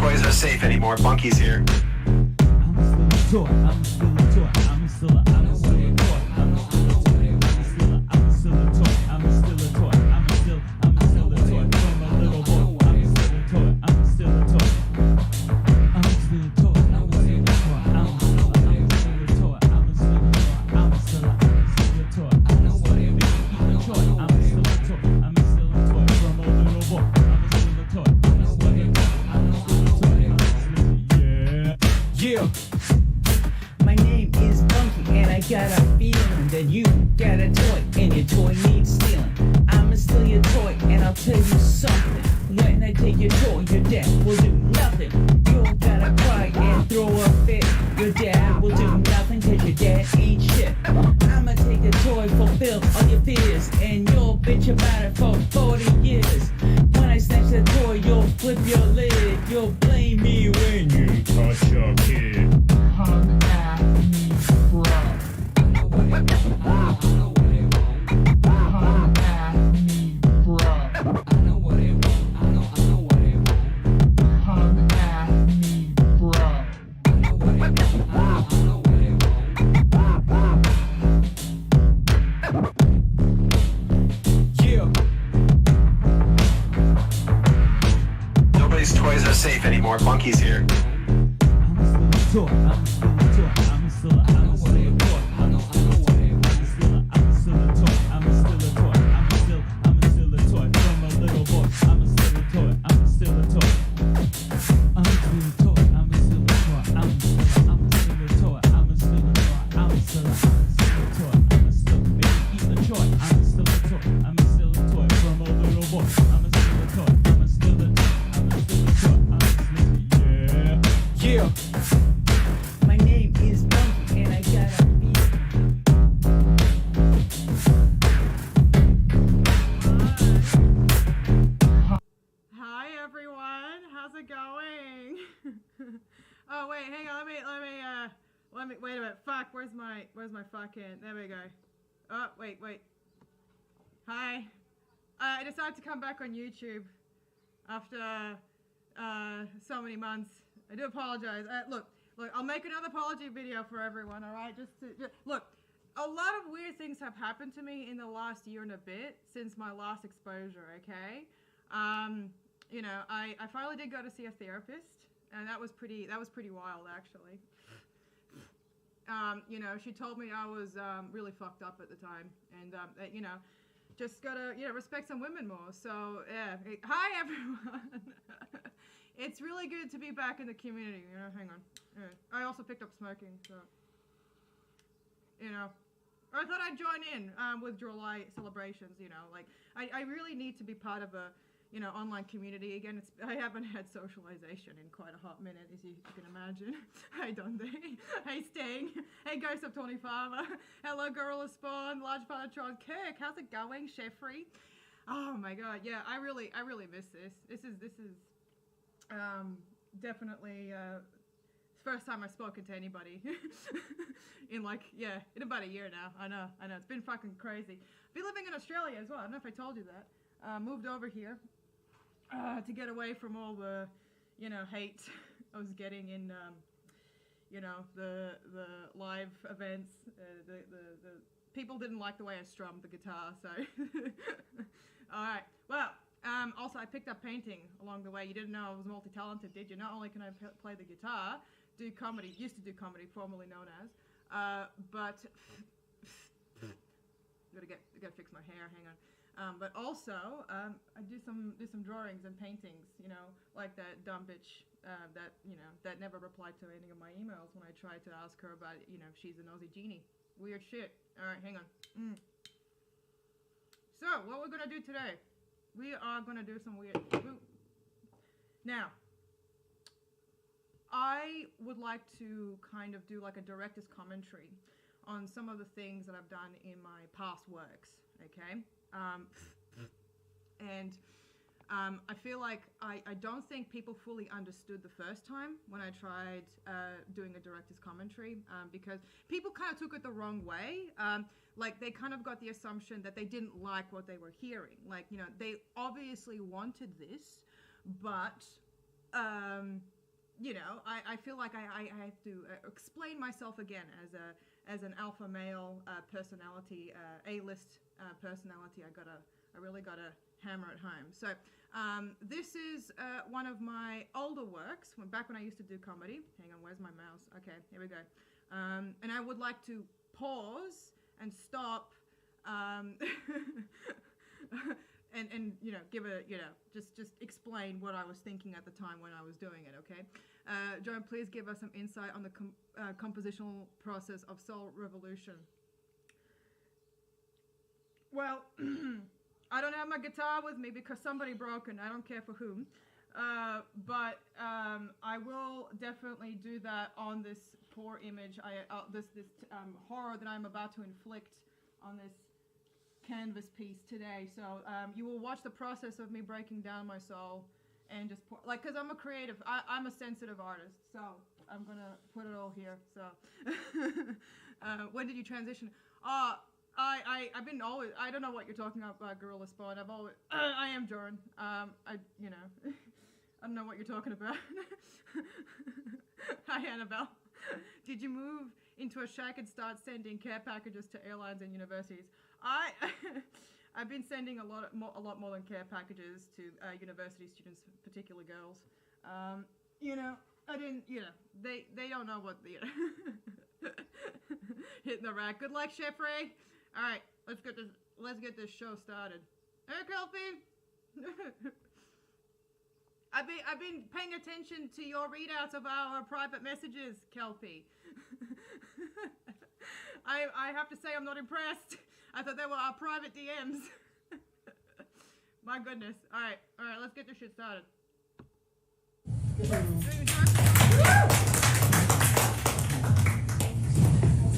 toys are safe anymore. Bunky's here. I'm still a toy. I'm still a toy. I'm still a toy. I'm still a toy. I'm still a toy. I'm still a toy. I'm still a toy. From a little boy. I'm still a toy. I'm still a toy. I'm still a toy. I'm still a toy. I'm still a toy. I'm still a toy. I'm still a toy. I'm still a toy. I'm still a toy. I'm still a toy. From a little boy. I'm still a toy. I'm still a toy. I'm still a toy. Yeah. My name is Bunky, and I got a feeling that you got a toy, and your toy needs stealing. I'ma steal your toy, and I'll tell you something. When I take your toy, your dad will do nothing. You gotta cry and throw a fit. Your dad will do nothing, cause your dad ain't shit. I'ma take the toy, fulfill all your fears, and you'll bitch about it for 40 years. When I snatch the toy, you'll flip your lid. You'll blame me when you touch your kid. Come at me, bro. Come at me, bro. Come at me, bro. Yeah. Nobody's toys are safe anymore. Bunky's here. I'm still a toy. I'm still a toy. I'm still a toy. I'm still a toy. I'm still a toy. I'm still a toy. I'm still a toy. From a little boy. I'm still a toy. I'm still a toy. I'm still a toy. I'm still a toy. I'm still a toy. I'm still a toy. I'm still a toy. I'm still maybe eat the toy. I'm still a toy. I'm still a toy. From a little boy. I'm still a toy. I'm still a toy. I'm still a toy. I'm still yeah. My name is Bunky, and I got a feeling. Hi everyone, how's it going? Oh wait, hang on, let me wait a minute. Fuck, where's my fucking, there we go. Oh, wait. Hi. I decided to come back on YouTube after so many months. I do apologize. Look, I'll make another apology video for everyone, alright? Look, a lot of weird things have happened to me in the last year and a bit since my last exposure, okay? You know, I finally did go to see a therapist, and that was pretty wild, actually. You know, she told me I was really fucked up at the time, and that, you know, just gotta, you know, respect some women more. So yeah, hi everyone. It's really good to be back in the community. You know, hang on. Yeah. I also picked up smoking, so you know. I thought I'd join in with July celebrations. You know, like I really need to be part of a, you know, online community again. I haven't had socialization in quite a hot minute, as you can imagine. Hey Dundee, hey Sting, hey Ghost of Tony Farmer, hello Gorilla Spawn, Large Patatron, Kirk, how's it going, Sheffrey? Oh my god, yeah, I really miss this. This is definitely first time I've spoken to anybody in like, yeah, in about a year now. I know, it's been fucking crazy. I've been living in Australia as well, I don't know if I told you that. Moved over here to get away from all the, you know, hate I was getting in, you know, the live events. The people didn't like the way I strummed the guitar, so. All right. Well, also I picked up painting along the way. You didn't know I was multi-talented, did you? Not only can I play the guitar, do comedy, used to do comedy, formerly known as, but gotta fix my hair. Hang on. But also, I do some drawings and paintings, you know, like that dumb bitch that, you know, that never replied to any of my emails when I tried to ask her about, you know, if she's an Aussie genie. Weird shit. All right, hang on. So, what we're gonna do today, we are gonna do some weird. Now, I would like to kind of do like a director's commentary on some of the things that I've done in my past works, okay? And I feel like I don't think people fully understood the first time when I tried doing a director's commentary, because people kind of took it the wrong way. Like they kind of got the assumption that they didn't like what they were hearing. Like, you know, they obviously wanted this, but you know, I feel like I have to explain myself again as an alpha male personality, A-list personality. I really gotta hammer it home. So this is one of my older works, back when I used to do comedy. Hang on, where's my mouse? Okay, here we go. And I would like to pause and stop and you know, give a, you know, just explain what I was thinking at the time when I was doing it, okay? Joan, please give us some insight on the compositional process of Soul Revolution. Well, I don't have my guitar with me because somebody broke it. I don't care for whom. But I will definitely do that on this poor image, this horror that I'm about to inflict on this canvas piece today. So you will watch the process of me breaking down my soul and just like, because I'm a creative, I'm a sensitive artist, so I'm gonna put it all here. So when did you transition? I've been always, I don't know what you're talking about, Gorilla Spawn. I've always, I am Jordan. You know, I don't know what you're talking about. Hi, Annabelle. Did you move into a shack and start sending care packages to airlines and universities? I've been sending a lot more than care packages to university students, particularly girls. You know, I didn't, you know, they don't know what the, hitting the rack. Good luck, Chef Ray. All right, let's get this show started. Hey, Kelpie. I've been paying attention to your readouts of our private messages, Kelpie. I have to say I'm not impressed. I thought they were our private DMs. My goodness. All right, let's get this shit started.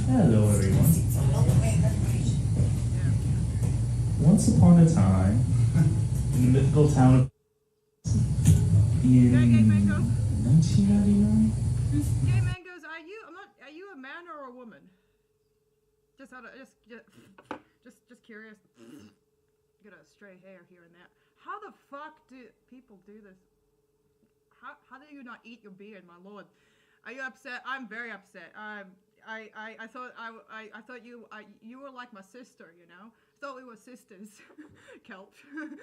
Hello, everyone. Once upon a time, in the mythical town of in 1999. Gay Mangoes, are you a man or a woman? Just curious. Get a stray hair here and there. How the fuck do people do this? How do you not eat your beard, my lord? Are you upset? I'm very upset. I thought you were like my sister, you know. I thought we were sisters. Kelp. You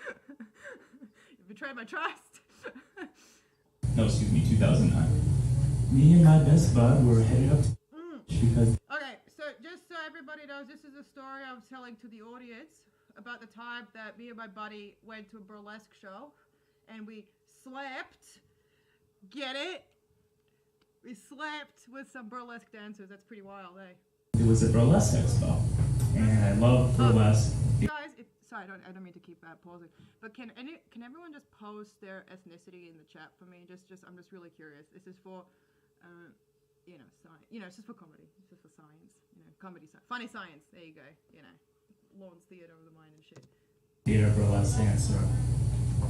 betrayed my trust. No, excuse me, 2009. Me and my best bud were headed up to because. Okay, so just so everybody knows, this is a story I was telling to the audience about the time that me and my buddy went to a burlesque show and we slept. Get it? We slept with some burlesque dancers. That's pretty wild, eh? It was a burlesque expo, and I love burlesque. Guys, sorry, I don't mean to keep pausing, but can everyone just post their ethnicity in the chat for me? I'm just really curious. This is for, you know, science. You know, it's just for comedy. It's just for science. You know, comedy, funny science. There you go. You know, Lawrence Theater of the Mind and shit. Theater burlesque dancer.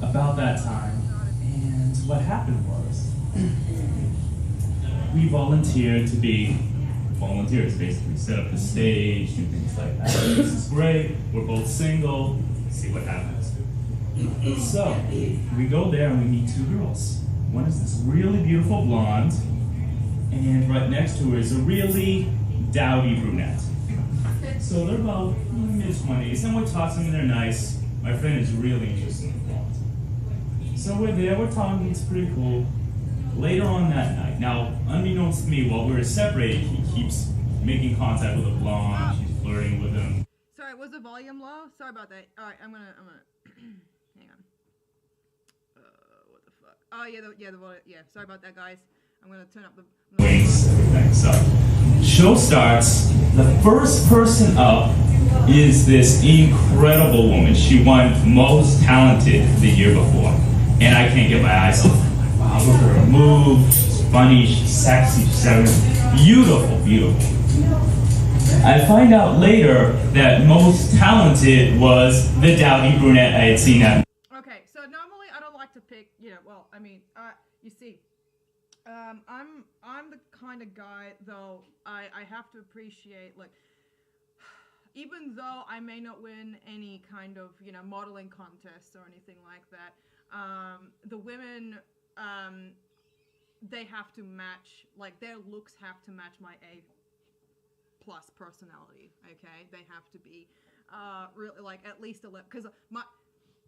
About that time, and what happened was, we volunteered to be volunteers, basically set up the stage, do things like that. This is great. We're both single. See what happens. So we go there and we meet two girls. One is this really beautiful blonde, and right next to her is a really dowdy brunette. So they're about mid-20s, and we're talking and they're nice. My friend is really interested in the blonde. So we're there, we're talking, it's pretty cool. Later on that night, now, unbeknownst to me, while we were separated, he keeps making contact with a blonde, she's flirting with him. Sorry, was the volume low? Sorry about that. Alright, I'm gonna, hang on. What the fuck? Oh, yeah, the volume, yeah, sorry about that, guys. I'm gonna turn up the... Wings, everything. So, show starts, the first person up is this incredible woman. She won Most Talented the year before, and I can't get my eyes off her. Wow, look at her move, she's funny, she's sexy, she's beautiful, beautiful. I find out later that Most Talented was the dowdy brunette I had seen at. Okay, so normally I don't like to pick, you know, well, I mean, you see, I'm the kind of guy, though, I have to appreciate, like, even though I may not win any kind of, you know, modeling contests or anything like that, the women they have to match, like their looks have to match my A plus personality. Okay, they have to be really like at least 11, because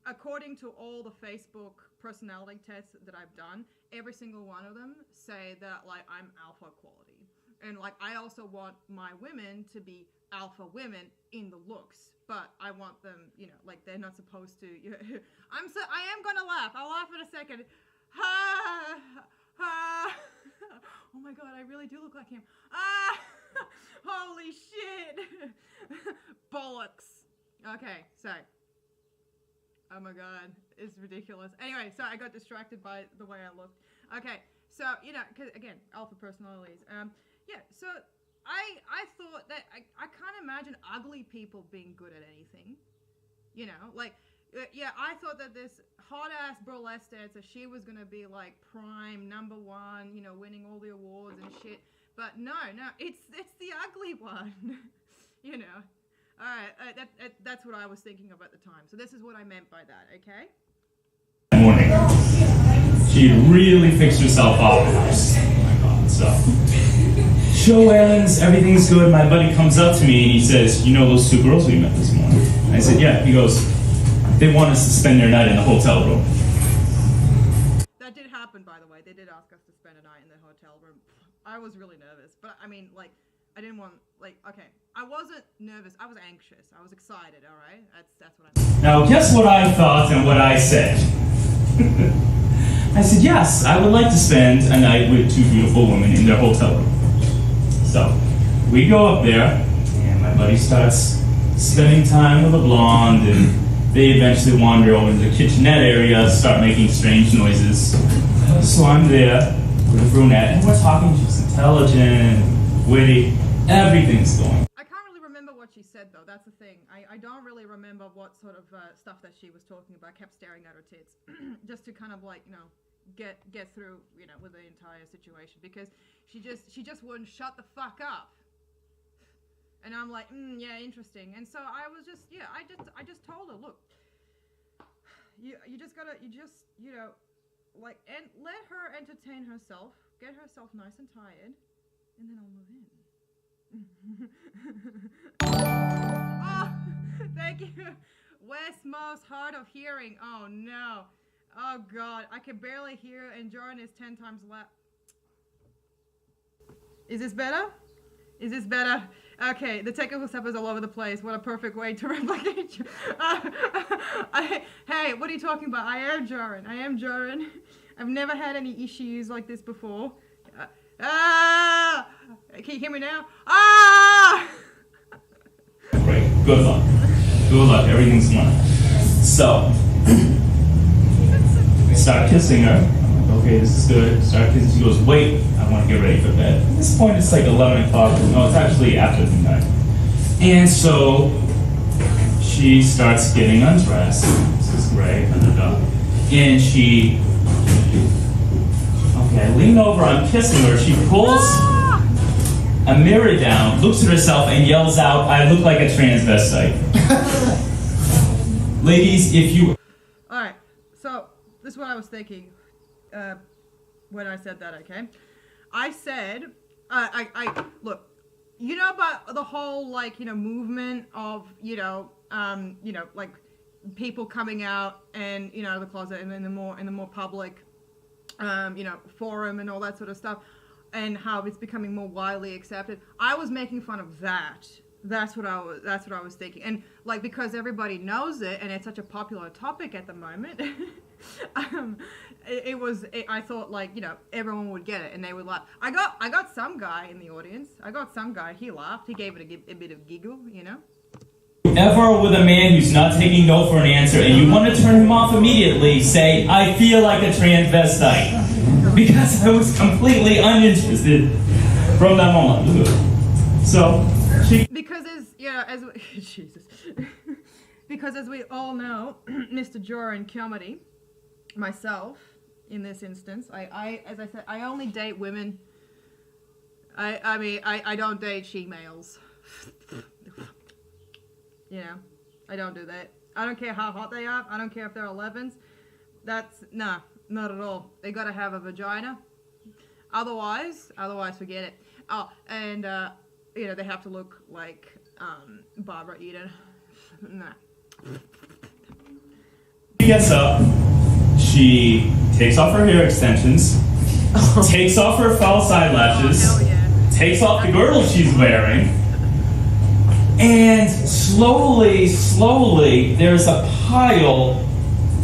according to all the Facebook personality tests that I've done, every single one of them say that like I'm alpha quality, and like I also want my women to be alpha women in the looks, but I want them, you know, like they're not supposed to. You know, I am gonna laugh. I'll laugh in a second. Ha ha. Oh my god, I really do look like him. Ah, holy shit. Bollocks. Okay, so. Oh my god, it's ridiculous. Anyway, so I got distracted by the way I looked. Okay, so, you know, cause again, alpha personalities. Yeah, so I thought that I can't imagine ugly people being good at anything. You know, like, yeah, I thought that this hot-ass burlesque dancer, she was gonna be like prime #1, you know, winning all the awards and shit. But no, it's the ugly one. You know. All right, that's what I was thinking of at the time. So this is what I meant by that, okay? Morning. She really fixed herself up. Oh my god, so. Show ends, everything's good. My buddy comes up to me and he says, you know those 2 girls we met this morning? I said, yeah. He goes, they want us to spend their night in the hotel room. That did happen, by the way. They did ask us to spend a night in the hotel room. I was really nervous, but I mean, like, I didn't want, like, okay. I wasn't nervous. I was anxious. I was excited, all right? That's what I meant. Now, guess what I thought and what I said? I said, yes, I would like to spend a night with 2 beautiful women in their hotel room. So, we go up there, and my buddy starts spending time with a blonde, and they eventually wander over to the kitchenette area, start making strange noises. So I'm there with a brunette, and we're talking, she's intelligent, witty, everything's going. I can't really remember what she said, though. That's the thing. I don't really remember what sort of stuff that she was talking about. I kept staring at her tits just to kind of like, you know, get through, you know, with the entire situation, because she just wouldn't shut the fuck up. And I'm like, yeah, interesting. And so I was just, yeah, I just told her, look, you just gotta, you know, like, and let her entertain herself, get herself nice and tired, and then I'll move in. Oh, thank you. West Most hard of hearing. Oh no. Oh god, I can barely hear, and Jordan is 10 times loud. Is this better? Is this better? Okay, the technical stuff is all over the place. What a perfect way to replicate you. Hey, what are you talking about? I am Jordan. I've never had any issues like this before. Can you hear me now? Great. Good luck. Good luck. Everything's fine. So, I start kissing her. I'm like, okay, this is good. Start kissing. She goes, wait, I want to get ready for bed. At this point, it's like 11 o'clock. No, it's actually after midnight. And so, she starts getting undressed. This is great. And she... Okay, I lean over, I'm kissing her. She pulls a mirror down, looks at herself, and yells out, I look like a transvestite. Ladies, if you... Alright, so this is what I was thinking when I said that, okay? I said, look, you know about the whole, like, you know, movement of, you know, like people coming out and, you know, the closet and in the more public, you know, forum and all that sort of stuff, and how it's becoming more widely accepted. I was making fun of that. That's what I was thinking. And like, because everybody knows it and it's such a popular topic at the moment, I thought, like, you know, everyone would get it and they would laugh. I got some guy in the audience. He laughed. He gave it a bit of giggle, you know. Ever with a man who's not taking no for an answer and you want to turn him off immediately, say, I feel like a transvestite. Because I was completely uninterested from that moment. So, because Jesus. Because as we all know, Mr. Joran Comedy, myself, in this instance, as I said, I only date women. I mean, I don't date she-males. You know, I don't do that. I don't care how hot they are. I don't care if they're 11s. That's, nah. not at all. They gotta have a vagina. Otherwise, forget it. Oh, and you know, they have to look like Barbara Eden. Nah. She gets up, she takes off her hair extensions, takes off her false eyelashes, Oh, hell yeah. takes off the girdle she's wearing, and slowly, there's a pile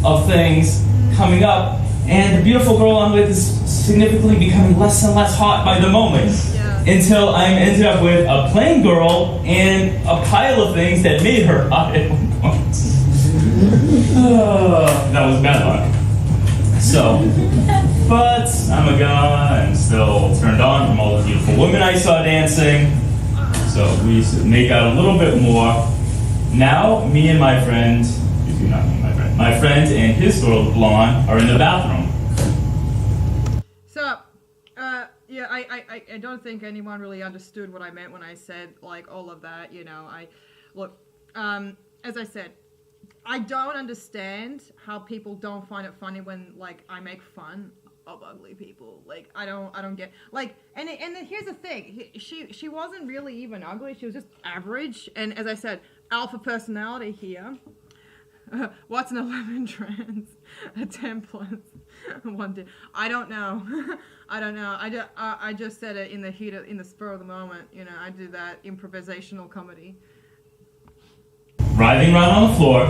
of things coming up, and the beautiful girl I'm with is significantly becoming less and less hot by the moment. Yeah. Until I ended up with a plain girl and a pile of things that made her hot at one point. That was bad luck. So, but I'm a guy, I'm still turned on from all the beautiful women I saw dancing. So we make out a little bit more. Now, me and my friend, excuse me, not me, my friend and his girl, the blonde, are in the bathroom. So, yeah, I don't think anyone really understood what I meant when I said, like, all of that, you know. Look, as I said, I don't understand how people don't find it funny when, like, I make fun of ugly people. Like, I don't get, like, and here's the thing, she wasn't really even ugly, she was just average, and as I said, alpha personality here. What's an 11 trans? A 10 plus? I don't know. I don't know. I just said it in the heat, in the spur of the moment. You know, I do that improvisational comedy. Writhing around on the floor,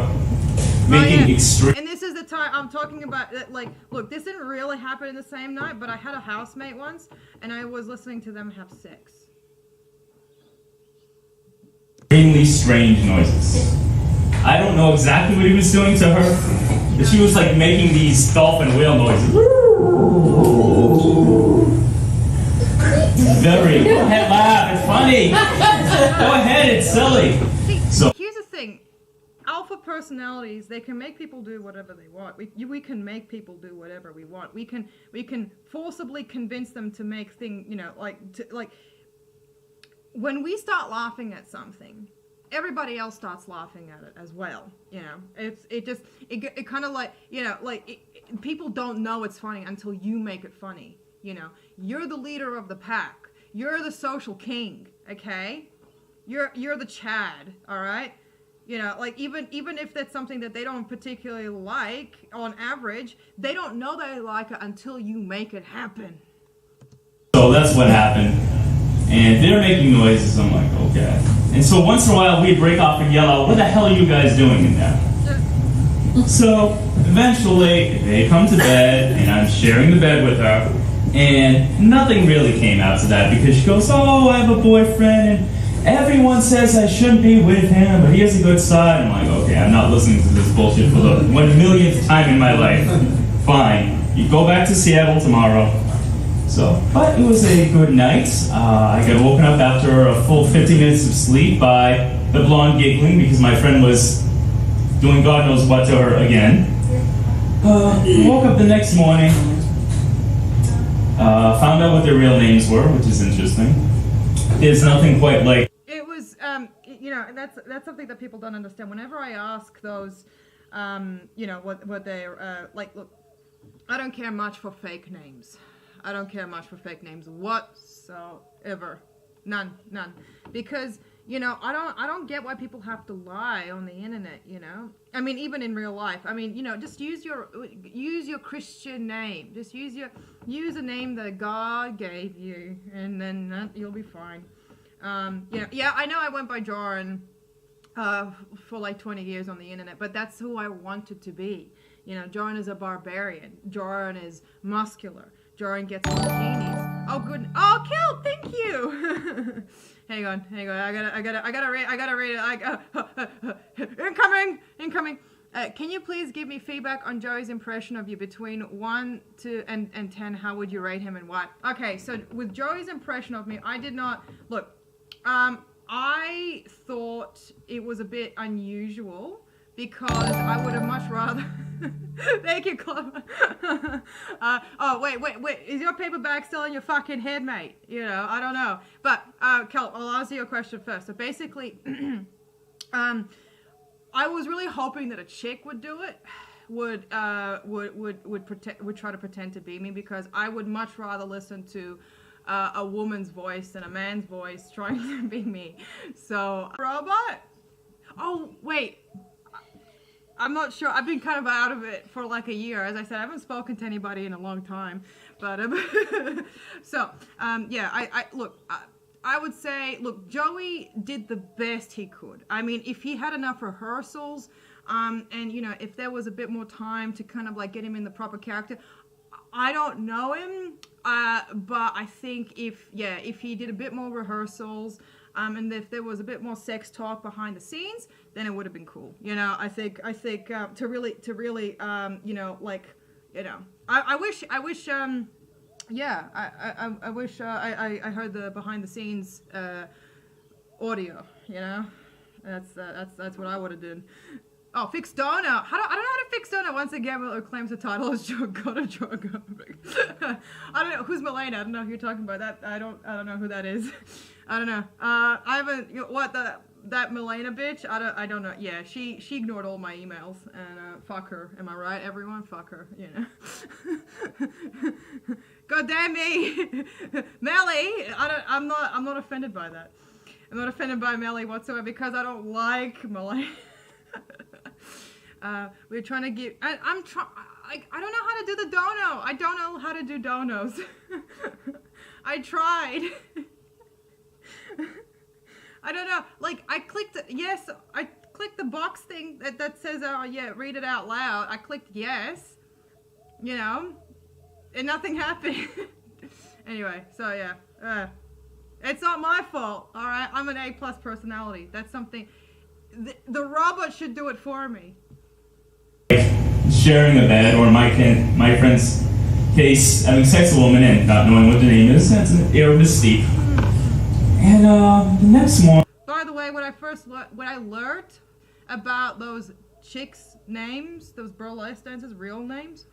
making extreme. And this is the time I'm talking about. Like, look, this didn't really happen in the same night, but I had a housemate once, and I was listening to them have sex. Extremely strange noises. I don't know exactly what he was doing to her, but she was like making these dolphin whale noises. Very. Go ahead, laugh. It's funny. Go ahead. It's silly. See, So here's the thing. Alpha personalities, they can make people do whatever they want. We can make people do whatever we want. We can forcibly convince them to make things, you know, like when we start laughing at something, everybody else starts laughing at it as well. You know, it kind of like, you know, like people don't know it's funny until you make it funny. You know, you're the leader of the pack. You're the social king. Okay, you're the Chad. All right. You know, like even if that's something that they don't particularly like on average, they don't know they like it until you make it happen. So that's what happened. And they're making noises. I'm like, okay. And so once in a while we'd break off and yell out, what the hell are you guys doing in there? So eventually they come to bed and I'm sharing the bed with her. And nothing really came out to that because she goes, oh, I have a boyfriend and everyone says I shouldn't be with him, but he has a good side. I'm like, okay, I'm not listening to this bullshit for the 1,000,000th time in my life. Fine. You go back to Seattle tomorrow. So, but it was a good night. I got woken up after a full 50 minutes of sleep by the blonde giggling because my friend was doing God knows what to her again. Woke up the next morning, found out what their real names were, which is interesting. There's nothing quite like. It was, you know, that's something that people don't understand. Whenever I ask those, you know, what they're like, look, I don't care much for fake names. I don't care much for fake names whatsoever. None. Because, you know, I don't get why people have to lie on the internet, you know? I mean, even in real life. I mean, you know, just use your Christian name. Just use a name that God gave you, and then you'll be fine. You know, yeah, I know I went by Joran for like 20 years on the internet, but that's who I wanted to be. You know, Joran is a barbarian. Joran is muscular. Joran gets bikinis. Oh, good. Oh, Kel, thank you. Hang on. I gotta read it. Incoming. Can you please give me feedback on Joey's impression of you between 1 to and 10? How would you rate him and why? Okay, so with Joey's impression of me, I did not look. I thought it was a bit unusual because I would have much rather. Thank you, Clover. Oh, wait. Is your paper bag still in your fucking head, mate? You know, I don't know. But, Kel, I'll answer your question first. So basically, I was really hoping that a chick would do it. would try to pretend to be me, because I would much rather listen to a woman's voice than a man's voice trying to be me. So, robot? Oh, wait. I'm not sure. I've been kind of out of it for like a year. As I said, I haven't spoken to anybody in a long time. But, yeah, I would say, look, Joey did the best he could. I mean, if he had enough rehearsals, and, you know, if there was a bit more time to kind of like get him in the proper character, I don't know him, but I think if he did a bit more rehearsals, and if there was a bit more sex talk behind the scenes, then it would have been cool. You know, I think to really, you know, like, you know, I wish, yeah, I wish I heard the behind the scenes audio. You know, that's what I would have done. Oh, fix donut. I don't know how to fix donut. Once again, Miller claims the title is Gotta Drug. I don't know who's Milena. I don't know who you're talking about. That I don't know who that is. I don't know. I haven't. You know, what that Milena bitch? I don't know. Yeah, she ignored all my emails, and fuck her. Am I right, everyone? Fuck her. You know. God damn me, Melly. I'm not offended by that. I'm not offended by Melly whatsoever, because I don't like Milena. We're trying to get. I'm trying. I don't know how to do the dono. I don't know how to do donos. I tried. I don't know. Like, I clicked yes. I clicked the box thing that says, oh yeah, read it out loud. I clicked yes. You know, and nothing happened. Anyway, so yeah. It's not my fault. All right, I'm an A+ personality. That's something. The robot should do it for me. Sharing a bed, or my friend's case, having sex with a woman and not knowing what the name is, that's an air of mystique. And the next morning. By the way, when I learned about those chicks' names, those burlesque dancers' real names,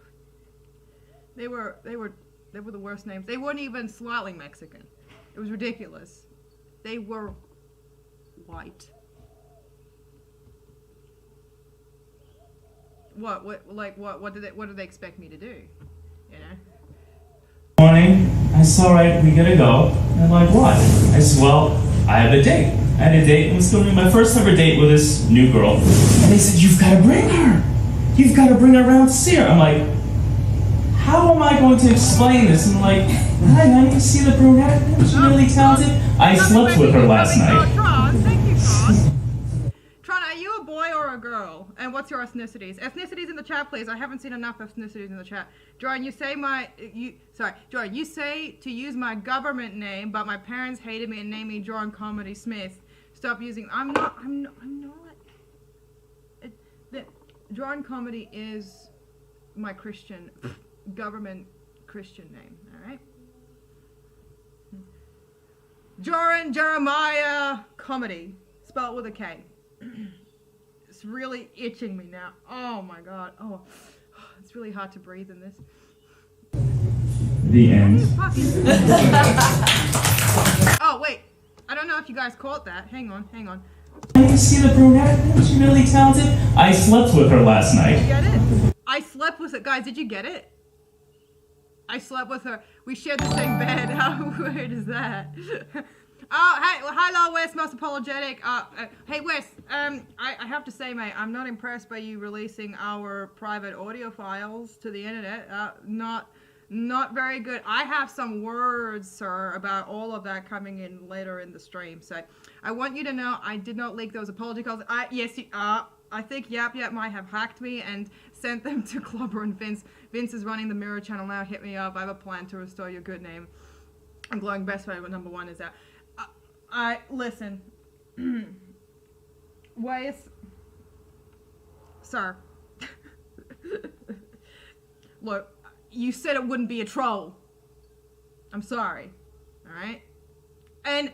they were the worst names. They weren't even slightly Mexican. It was ridiculous. They were white. What did they expect me to do? You know? Morning, I said, all right, we gotta go. And I'm like, what? I said, well, I have a date. I had a date. It was going to be my first ever date with this new girl. And they said, you've got to bring her. You've got to bring her around to see her. I'm like, how am I going to explain this? And I'm like, hi, honey, you see the brunette? She's really talented. I slept with her last night. Tron, thank you, Tron. Tron, are you a boy or a girl? And what's your ethnicities? Ethnicities in the chat, please. I haven't seen enough ethnicities in the chat. Jordan, you say Jordan, you say to use my government name, but my parents hated me and named me Jordan Comedy Smith. Stop using. I'm not. Jordan Comedy is my Christian government Christian name. All right. Jordan Jeremiah Comedy, spelled with a K. It's really itching me now. Oh my God. Oh, it's really hard to breathe in this. The end. Oh wait, I don't know if you guys caught that. Hang on. You see the brunette? She's really talented. I slept with her last night. Did you get it? I slept with it, guys. Did you get it? I slept with her. We shared the same bed. How weird is that? Oh, hey, well, hello, Wes, most apologetic. Hey, Wes, I have to say, mate, I'm not impressed by you releasing our private audio files to the internet. Not very good. I have some words, sir, about all of that coming in later in the stream. So I want you to know I did not leak those apology calls. I think Yap might have hacked me and sent them to Clobber and Vince. Vince is running the Mirror channel now. Hit me up. I have a plan to restore your good name. I'm glowing best way. Number one is that. Listen. Wes. Sir. Look, you said it wouldn't be a troll. I'm sorry. All right? And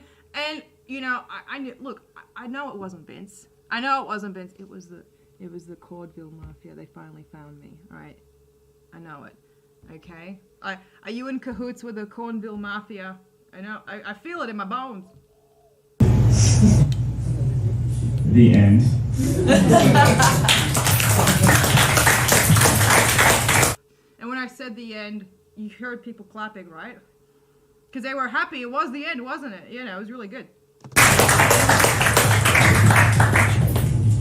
you know, I knew, look, I know it wasn't Vince. I know it wasn't Vince. It was the Cordville Mafia. They finally found me. All right? I know it. Okay? Are you in cahoots with the Cornville Mafia? I know. I feel it in my bones. The end. heard the end, you heard people clapping, right? Because they were happy. It was the end, wasn't it? You know, it was really good.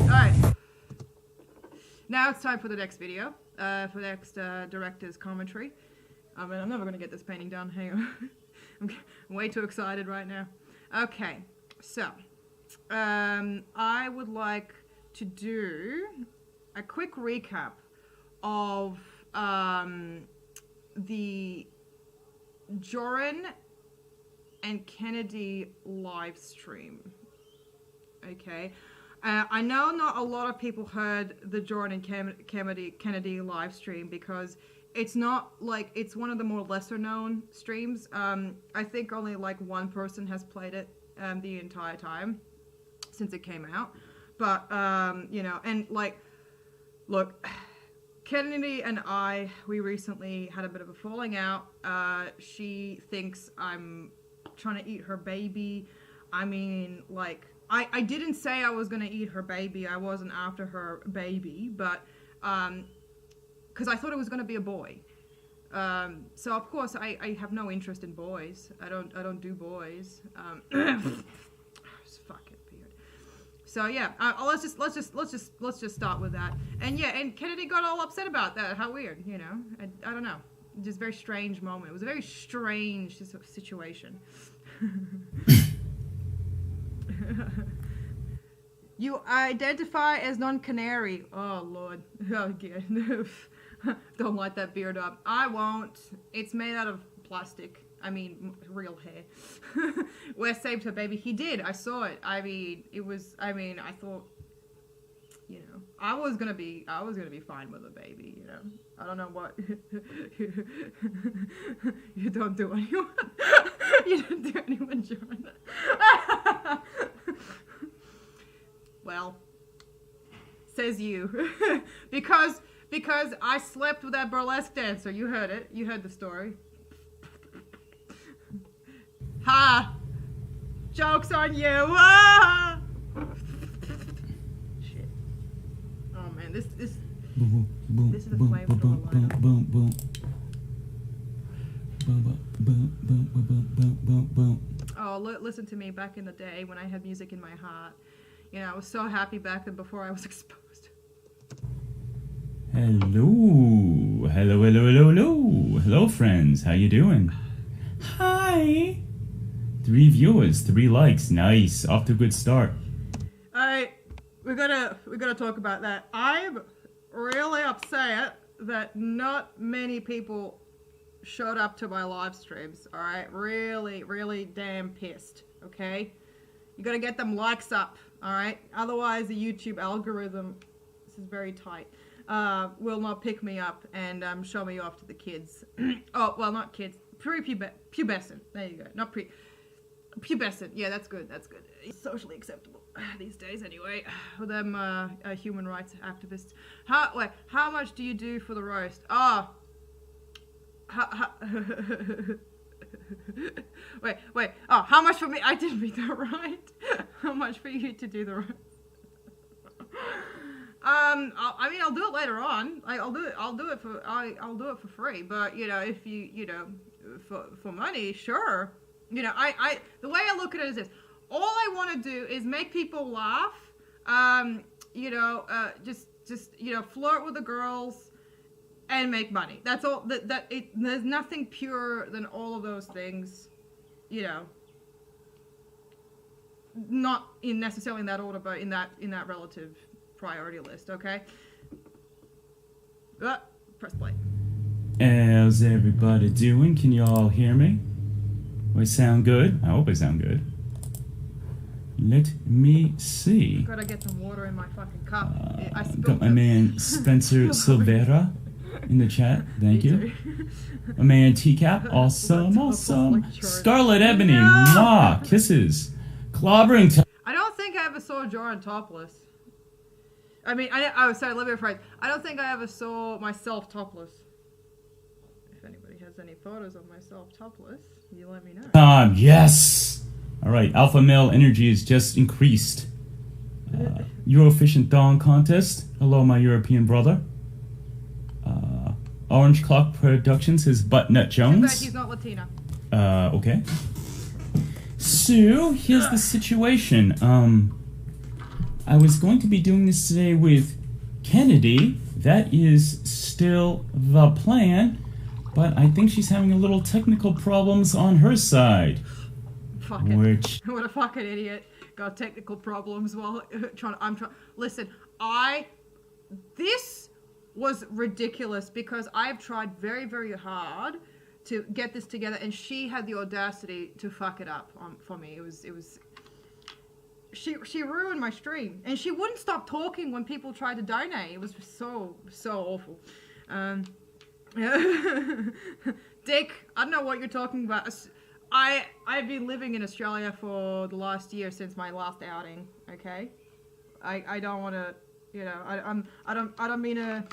Alright. Now it's time for the next video. For the next director's commentary. I mean, I'm never going to get this painting done. Hang on. I'm way too excited right now. Okay. So, I would like to do a quick recap of the Joran and Kennedy live stream. Okay. I know not a lot of people heard the Joran and Kennedy live stream because it's not like, it's one of the more lesser known streams. I think only like one person has played it the entire time since it came out. But, you know, and like, look, Kennedy and we recently had a bit of a falling out. She thinks I'm trying to eat her baby. I mean, like, I didn't say I was going to eat her baby. I wasn't after her baby, but, because I thought it was going to be a boy. So of course I have no interest in boys. I don't do boys. Just fucking weird. So yeah, let's just start with that. And yeah, and Kennedy got all upset about that. How weird, you know? I don't know. Just very strange moment. It was a very strange situation. You identify as non-canary. Oh lord. Oh good. Don't light that beard up. I won't. It's made out of plastic. I mean, real hair. Wes saved her baby. He did. I saw it. I mean, it was. I mean, I thought, you know, I was gonna be fine with a baby. You know, I don't know what. You don't do anyone. You don't do anyone, John. Well, says you, because I slept with that burlesque dancer. You heard it. You heard the story. Ha! Joke's on you. Ah! Shit. Oh man, this is a flamethrower lineup. Oh, listen to me. Back in the day when I had music in my heart, you know, I was so happy back then before I was exposed. Hello, friends. How you doing? Hi. 3 viewers, 3 likes. Nice. Off to a good start. Alright, we gotta talk about that. I'm really upset that not many people showed up to my live streams. Alright, really damn pissed. Okay, you gotta get them likes up. Alright, otherwise the YouTube algorithm, this is very tight, will not pick me up and show me off to the kids. Oh, well, not kids, pubescent. There you go. Not pubescent. Yeah, that's good. It's socially acceptable these days anyway. For them human rights activists. How much do you do for the roast? Oh. Wait. Oh, how much for me? I didn't read that right. How much for you to do the roast? I mean, I'll do it later on. I'll do it for free. But you know, if you know, for money, sure. You know, the way I look at it is this: all I want to do is make people laugh. You know, just you know, flirt with the girls and make money. That's all. There's nothing pure than all of those things. You know, not necessarily in that order, but in that relative priority list. Okay. Press play. How's everybody doing? Can you all hear me? Do I sound good? I hope I sound good. Let me see. Gotta get some water in my fucking cup. I got my man Spencer Silvera in the chat. Thank you. My man TCAP. Awesome. Scarlet Ebony. Mwah. Kisses. Clobbering time. I don't think I ever saw Joran topless. I mean, sorry, let me rephrase. I don't think I ever saw myself topless. If anybody has any photos of myself topless, you let me know. Yes! Alright, Alpha Male energy is just increased. Euroefficient Dawn contest. Hello, my European brother. Orange Clock Productions, his Butt Nut But Jones. he's not Latino. Okay. So, here's the situation. I was going to be doing this today with Kennedy. That is still the plan. But I think she's having a little technical problems on her side. Fucking. Which... What a fucking idiot. Got technical problems while I'm trying. Listen, this was ridiculous because I've tried very, very hard to get this together, and she had the audacity to fuck it up for me. It was. She ruined my stream, and she wouldn't stop talking when people tried to donate. It was so awful. Dick, I don't know what you're talking about. I've been living in Australia for the last year since my last outing. Okay, I don't want to, you know, I don't mean to.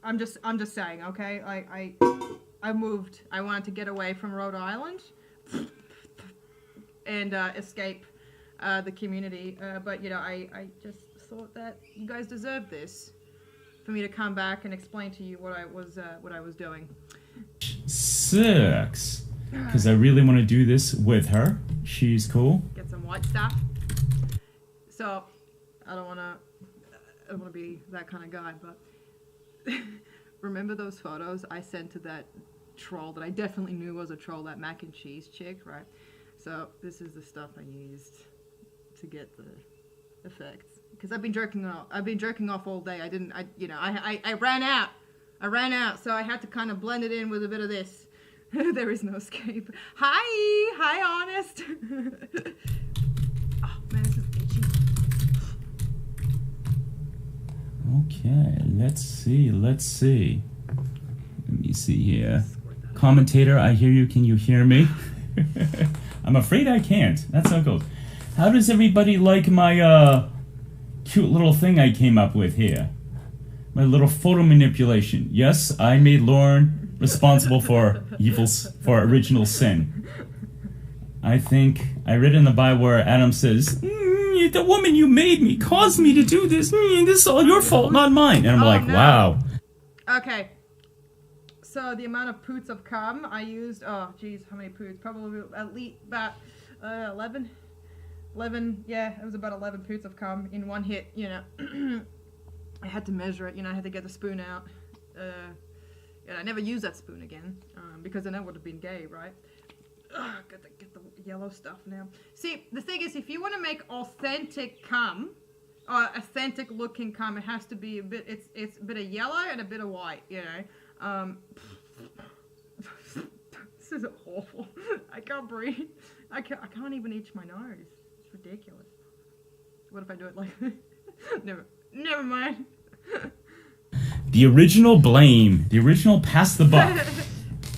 I'm just saying. Okay, I moved. I wanted to get away from Rhode Island and escape the community. But you know, I just thought that you guys deserve this, for me to come back and explain to you what I was doing. Sucks. Because I really want to do this with her. She's cool. Get some white stuff. So, I don't want to be that kind of guy, but remember those photos I sent to that troll that I definitely knew was a troll, that mac and cheese chick, right? So, this is the stuff I used to get the effects. Because I've been jerking off all day. I ran out, so I had to kind of blend it in with a bit of this. There is no escape. Hi, Honest. Oh man, this is itchy. Okay, let's see. Let me see here. Commentator, I hear you. Can you hear me? I'm afraid I can't. That's how it goes. How does everybody like my cute little thing I came up with here? My little photo manipulation. Yes, I made Lauren responsible for for original sin. I think I read in the Bible where Adam says, the woman you made me caused me to do this. This is all your fault, not mine. And I'm like, no. wow. Okay. So the amount of poots of cum I used, oh geez, how many poots? Probably at least about 11. 11, yeah, it was about 11 poots of cum in one hit, you know. I had to measure it, you know, I had to get the spoon out. And I never used that spoon again, because then that would have been gay, right? Get the yellow stuff now. See, the thing is, if you want to make authentic cum, authentic looking cum, it has to be a bit, it's a bit of yellow and a bit of white, you know. This is awful. I can't breathe. I can't even itch my nose. It's ridiculous. What if I do it like never mind. The original blame. The original pass the buck.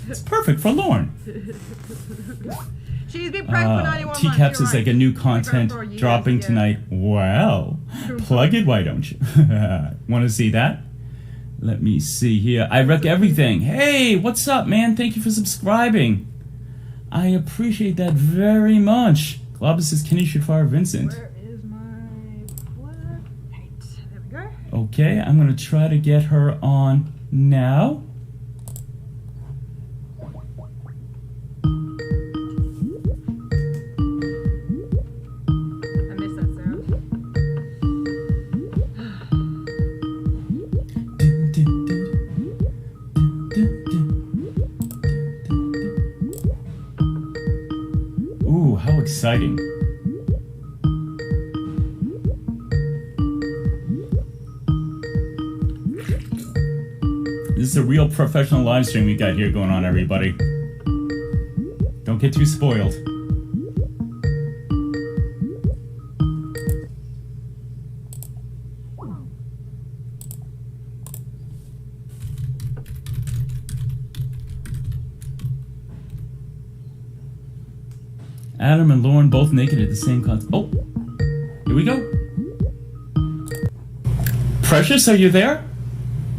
It's perfect for Lauren. She's been pregnant for 91 months. TCAPS is right. like a new content dropping tonight. Wow. Plug it, why don't you? Want to see that? Let me see here. I wreck everything. Hey, what's up, man? Thank you for subscribing. I appreciate that very much. Globus says Kenny should fire Vincent. Where is my blood? Right. There we go. Okay, I'm going to try to get her on now. I miss that sound. Ooh, how exciting. This is a real professional live stream we got here going on, everybody. Don't get too spoiled. Adam and Lauren both naked at the same concert. Oh, here we go. Precious, are you there?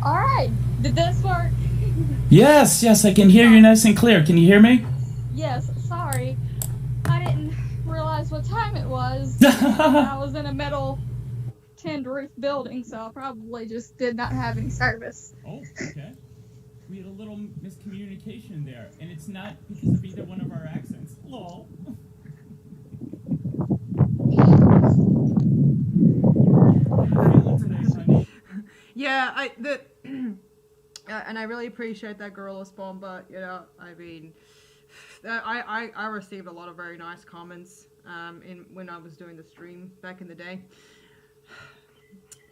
Alright, did this work? Yes, I can hear you nice and clear. Can you hear me? Yes, sorry. I didn't realize what time it was. I was in a metal tinned roof building, so I probably just did not have any service. Oh, okay. we had a little miscommunication there, and it's not because of either one of our accents. Lol. Yeah, and I really appreciate that girl response, but you know, I mean, I received a lot of very nice comments when I was doing the stream back in the day.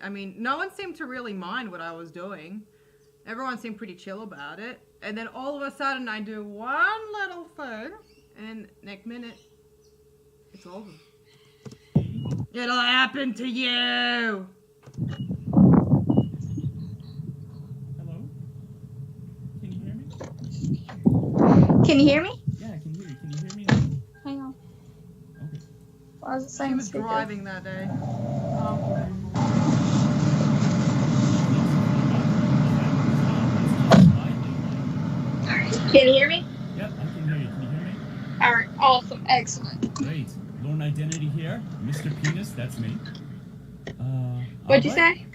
I mean, no one seemed to really mind what I was doing. Everyone seemed pretty chill about it. And then all of a sudden I do one little thing, and next minute, it's over. It'll happen to you! Hello? Can you hear me? Can you hear me? Yeah, I can hear you. Can you hear me? Hang on. Okay. Why was it She saying was speaker? driving that day. Can you hear me? Yep, I can hear you. Can you hear me? All right. Awesome. Excellent. Great. Lorne Identity here. Mr. Penis, that's me. What'd you alright. say?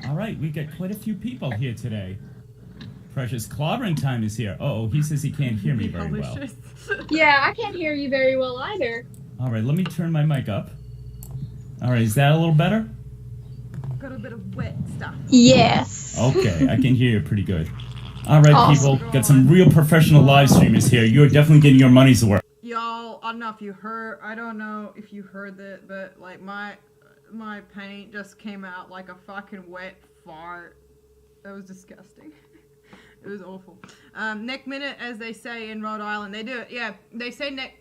All right, we got quite a few people here today. Precious Clobbering Time is here. Uh-oh, he says he can't hear me very well. Delicious. Yeah, I can't hear you very well either. All right, let me turn my mic up. All right, is that a little better? Got a bit of wet stuff. Yes. Okay, I can hear you pretty good. All right, Awesome. people, got some real professional live streamers here. You're definitely getting your money's worth. Y'all, I don't know if you heard that, but like my paint just came out like a fucking wet fart. That was disgusting. It was awful. Neck minute, as they say in Rhode Island, they do it. Yeah, they say neck.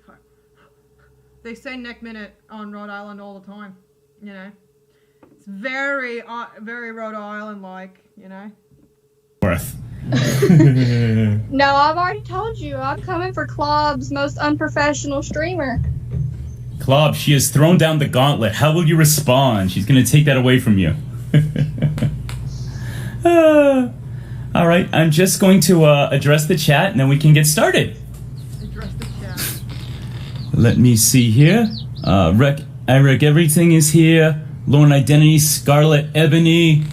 Fuck. They say neck minute on Rhode Island all the time. You know, it's very Rhode Island like. You know. Worth. No, I've already told you. I'm coming for Clob's most unprofessional streamer. Klob, she has thrown down the gauntlet. How will you respond? She's going to take that away from you. All right, I'm just going to address the chat, and then we can get started. Address the chat. Let me see here. Eric, everything is here. Lorne Identity, Scarlet Ebony,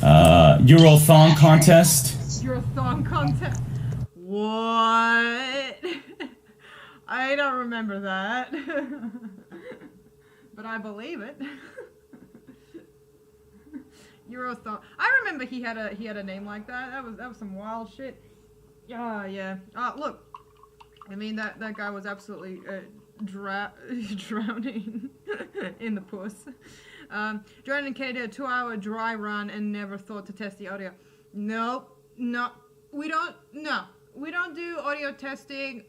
Eurothon contest. Your thong contest. What? I don't remember that. But I believe it. Eurothon. I remember he had a name like that. That was some wild shit. Yeah. Look. I mean that guy was absolutely drowning in the puss. Jordan and Katie did a 2-hour dry run and never thought to test the audio. Nope. No. We don't do audio testing.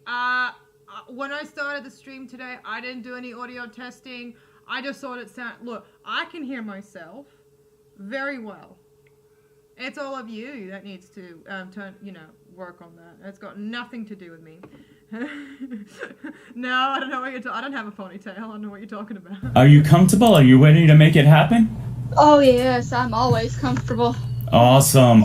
When I started the stream today, I didn't do any audio testing. I just thought it sounded. Look, I can hear myself very well. It's all of you that needs to work on that. It's got nothing to do with me. No, I don't know what I don't have a ponytail. I don't know what you're talking about. Are you comfortable? Are you ready to make it happen? Oh yes, I'm always comfortable. Awesome.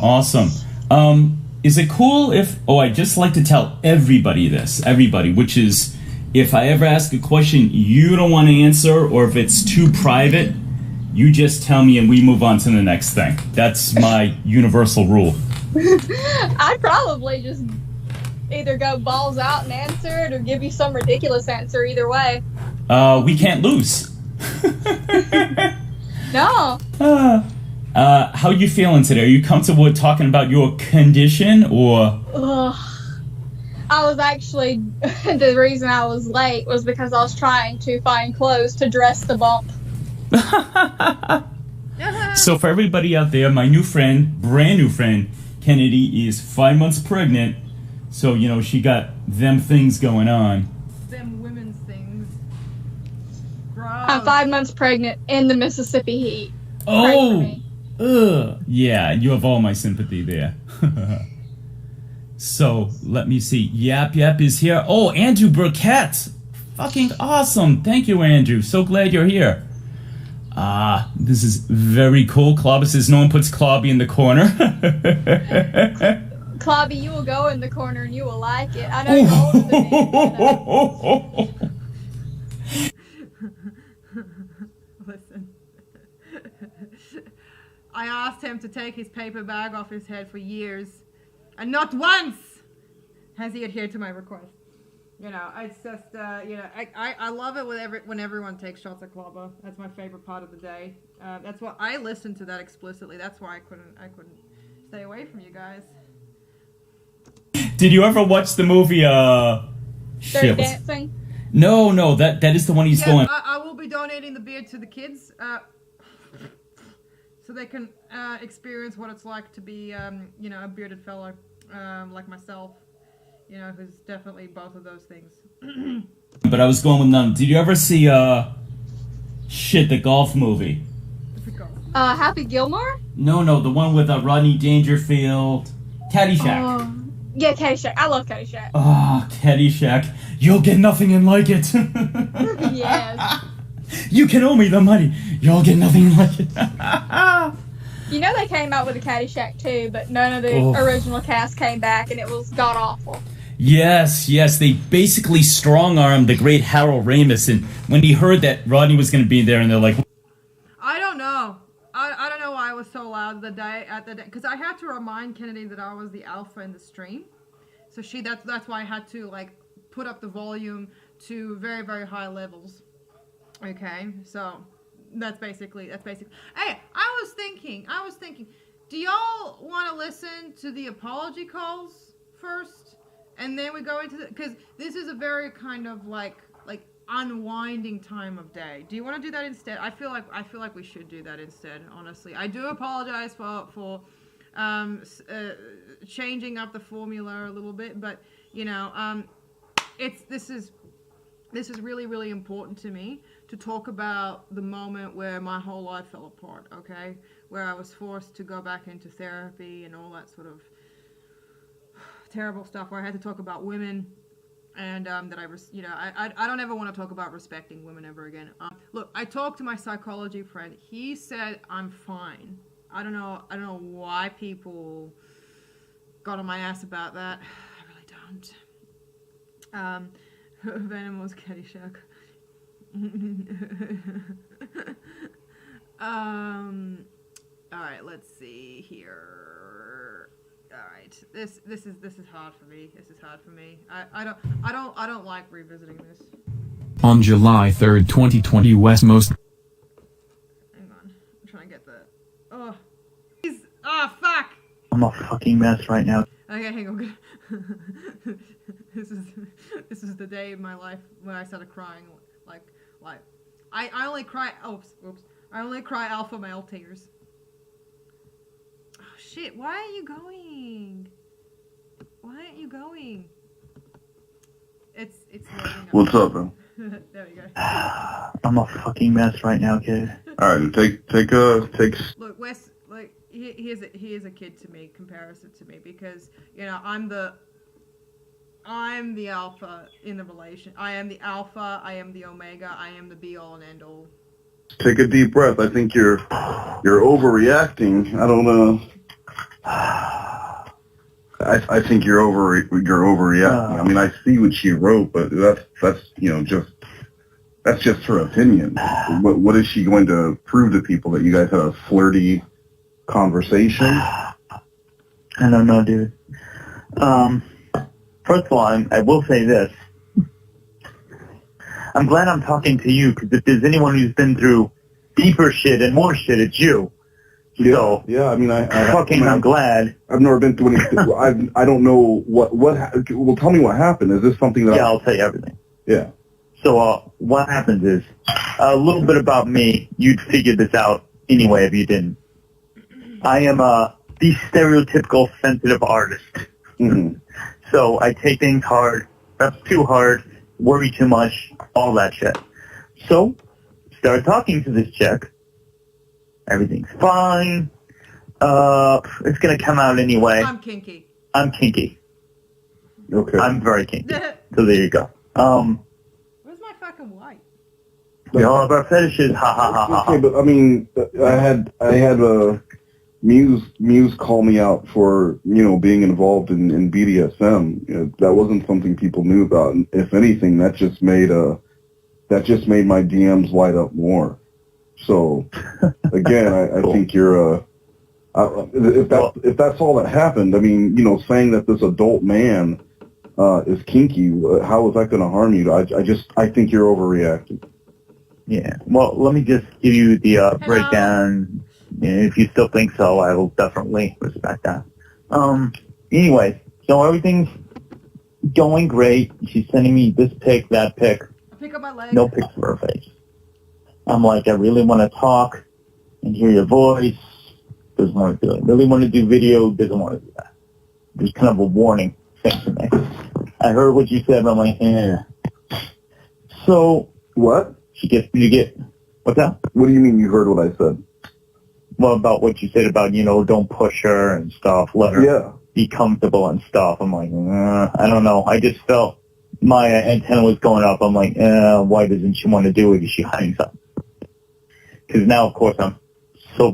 Is it cool if... Oh, I'd just like to tell everybody this. Everybody, which is, if I ever ask a question you don't want to answer, or if it's too private, you just tell me and we move on to the next thing. That's my universal rule. I'd probably just either go balls out and answer it or give you some ridiculous answer either way. We can't lose. No. How you feeling today? Are you comfortable with talking about your condition, or? I was actually, the reason I was late was because I was trying to find clothes to dress the bump. So for everybody out there, my brand new friend, Kennedy, is 5 months pregnant. So, you know, she got them things going on. Them women's things. Gross. I'm 5 months pregnant in the Mississippi heat. Pray for Oh! me. Yeah, you have all my sympathy there. So, let me see. Yap is here. Oh, Andrew Burkett! Fucking awesome! Thank you, Andrew. So glad you're here. This is very cool. Clobby says no one puts Clobby in the corner. Clobby, you will go in the corner and you will like it. I know you're older than me. Listen. I asked him to take his paper bag off his head for years, and not once has he adhered to my request. You know, it's just, you know, I love it when everyone takes shots at Clobber. That's my favorite part of the day. That's why I listened to that explicitly. That's why I couldn't stay away from you guys. Did you ever watch the movie, Dirty shit, what's- Dancing. No, that is the one he's going. I will be donating the beard to the kids, so they can experience what it's like to be, you know, a bearded fellow like myself. You know, who's definitely both of those things. But I was going with none. Did you ever see, the golf movie? Happy Gilmore? No, the one with Rodney Dangerfield. Caddyshack. Yeah, Caddyshack. I love Caddyshack. Ah, Caddyshack. You'll get nothing and like it. Yes. You can owe me the money. You'll get nothing like it. You know they came out with a Caddyshack too, but none of the original cast came back, and it was god awful. Yes. They basically strong-armed the great Harold Ramis, and when he heard that Rodney was going to be there, and they're like, I don't know. I don't know why I was so loud because I had to remind Kennedy that I was the alpha in the stream. So that's why I had to like put up the volume to very, very high levels. Okay, so that's basically. Hey, I was thinking, do y'all want to listen to the apology calls first, and then we go into because this is a very kind of like unwinding time of day. Do you want to do that instead? I feel like we should do that instead. Honestly, I do apologize for changing up the formula a little bit, but you know, this is really, really important to me to talk about the moment where my whole life fell apart. Okay, where I was forced to go back into therapy and all that sort of terrible stuff. Where I had to talk about women. And that I don't ever want to talk about respecting women ever again. Look, I talked to my psychology friend. He said I'm fine. I don't know why people got on my ass about that. I really don't. Venom was Caddyshack. All right, let's see here. All right, this is hard for me. I don't like revisiting this. On July 3rd, 2020, Westmost. Hang on, I'm trying to get the. Oh, fuck. I'm a fucking mess right now. Okay, hang on. This is the day in my life when I started crying. Like I only cry. Oops. I only cry alpha male tears. Oh shit! Why aren't you going? It's loading up. What's up, bro? There we go. I'm a fucking mess right now, kid. All right, take. Look, Wes. Like he is a kid to me, comparison to me, because you know I'm the alpha in the relation. I am the alpha. I am the omega. I am the be all and end all. Take a deep breath. I think you're overreacting. I don't know. I think you're overreacting. I mean, I see what she wrote, but that's just her opinion. What is she going to prove to people, that you guys had a flirty conversation? I don't know, dude. First of all, I will say this. I'm glad I'm talking to you, because if there's anyone who's been through deeper shit and more shit, it's you. So, yeah. I mean, I'm glad. I've never been through anything. I don't know what. Well, tell me what happened. Is this something that? Yeah, I'll tell you everything. Yeah. So, what happens is a little bit about me. You'd figure this out anyway if you didn't. I am the stereotypical sensitive artist. Mm-hmm. So I take things hard, prep too hard, worry too much, all that shit. So, start talking to this chick. Everything's fine. It's gonna come out anyway. I'm kinky. Okay. I'm very kinky. So there you go. Where's my fucking wife? We all have our fetishes. Ha ha ha ha. Okay, but I mean, I had a Muse call me out for, being involved in BDSM. That wasn't something people knew about. And if anything, that just made my DMs light up more. So again, I think you're If that's all that happened, I mean, saying that this adult man is kinky, how is that going to harm you? I think you're overreacting. Yeah. Well, let me just give you the breakdown. And if you still think so, I will definitely respect that. Anyway, so everything's going great. She's sending me this pic, that pic. Pick up my leg. No pics of her face. I'm like, I really want to talk and hear your voice. Doesn't want to do it. Really want to do video. Doesn't want to do that. There's kind of a warning thing to me. I heard what you said, but I'm like, eh. So what? You get what's that? What do you mean you heard what I said? Well, about what you said about, don't push her and stuff. Let her be comfortable and stuff. I'm like, I don't know. I just felt my antenna was going up. I'm like, why doesn't she want to do it? Is she hiding something? Because now, of course, I'm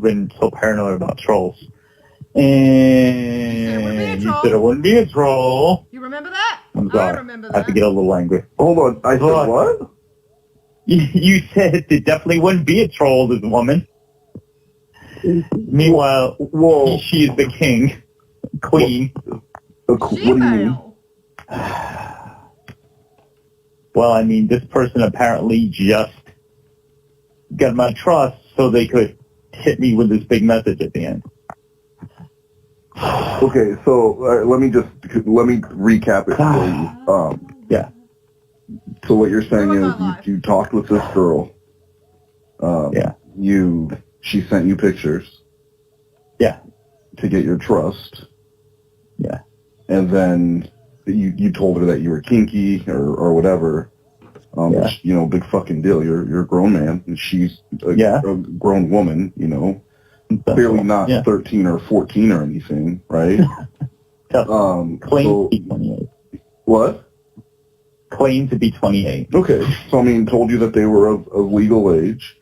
been so paranoid about trolls. And you said it wouldn't be a troll. You remember that? I'm sorry. I remember that. I have to get a little angry. Hold on. I said what? You said it definitely wouldn't be a troll, this woman. Meanwhile, she is the king, queen. What do you mean? Well, I mean, this person apparently just got my trust so they could hit me with this big message at the end. Okay, so let me recap it for you. Yeah. So what you're saying is you talked with this girl. She sent you pictures. Yeah. To get your trust. Yeah. And then you told her that you were kinky or whatever. Which, big fucking deal. You're a grown man, and she's a grown woman. Clearly not 13 or 14 or anything, right? Claim to be 28. What? Claim to be 28. Okay, so I mean, told you that they were of legal age.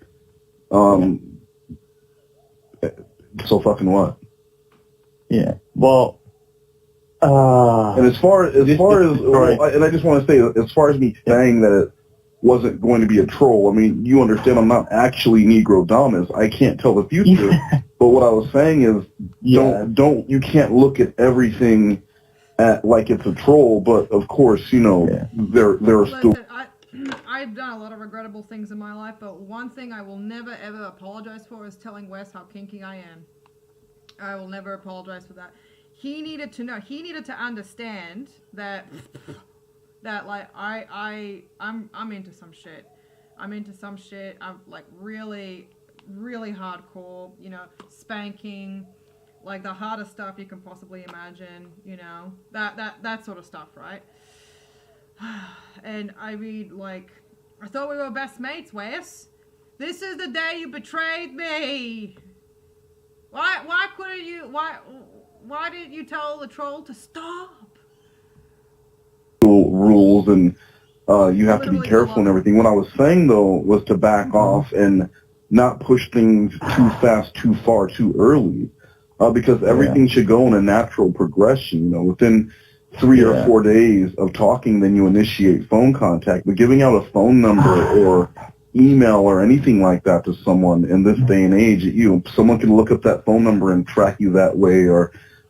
So fucking what? Yeah. Well. And as far as and I just want to say, as far as me saying that it wasn't going to be a troll, I mean, you understand I'm not actually Negro Damas. I can't tell the future. But what I was saying is, you can't look at everything at like it's a troll. But of course, there are still. I've done a lot of regrettable things in my life, but one thing I will never ever apologize for is telling Wes how kinky I am. I will never apologize for that. He needed to know. He needed to understand that like I'm into some shit. I'm into some shit. I'm like really, really hardcore. Spanking, like the hardest stuff you can possibly imagine. That sort of stuff, right? And I mean, like, I thought we were best mates, Wes. This is the day you betrayed me. Why couldn't you? Why didn't you tell the troll to stop? Rules and you have to be careful and everything. What I was saying though was to back off and not push things too fast, too far, too early, because everything should go in a natural progression. Within 3 or 4 days of talking, then you initiate phone contact. But giving out a phone number or email or anything like that to someone in this day and age, someone can look up that phone number and track you that way,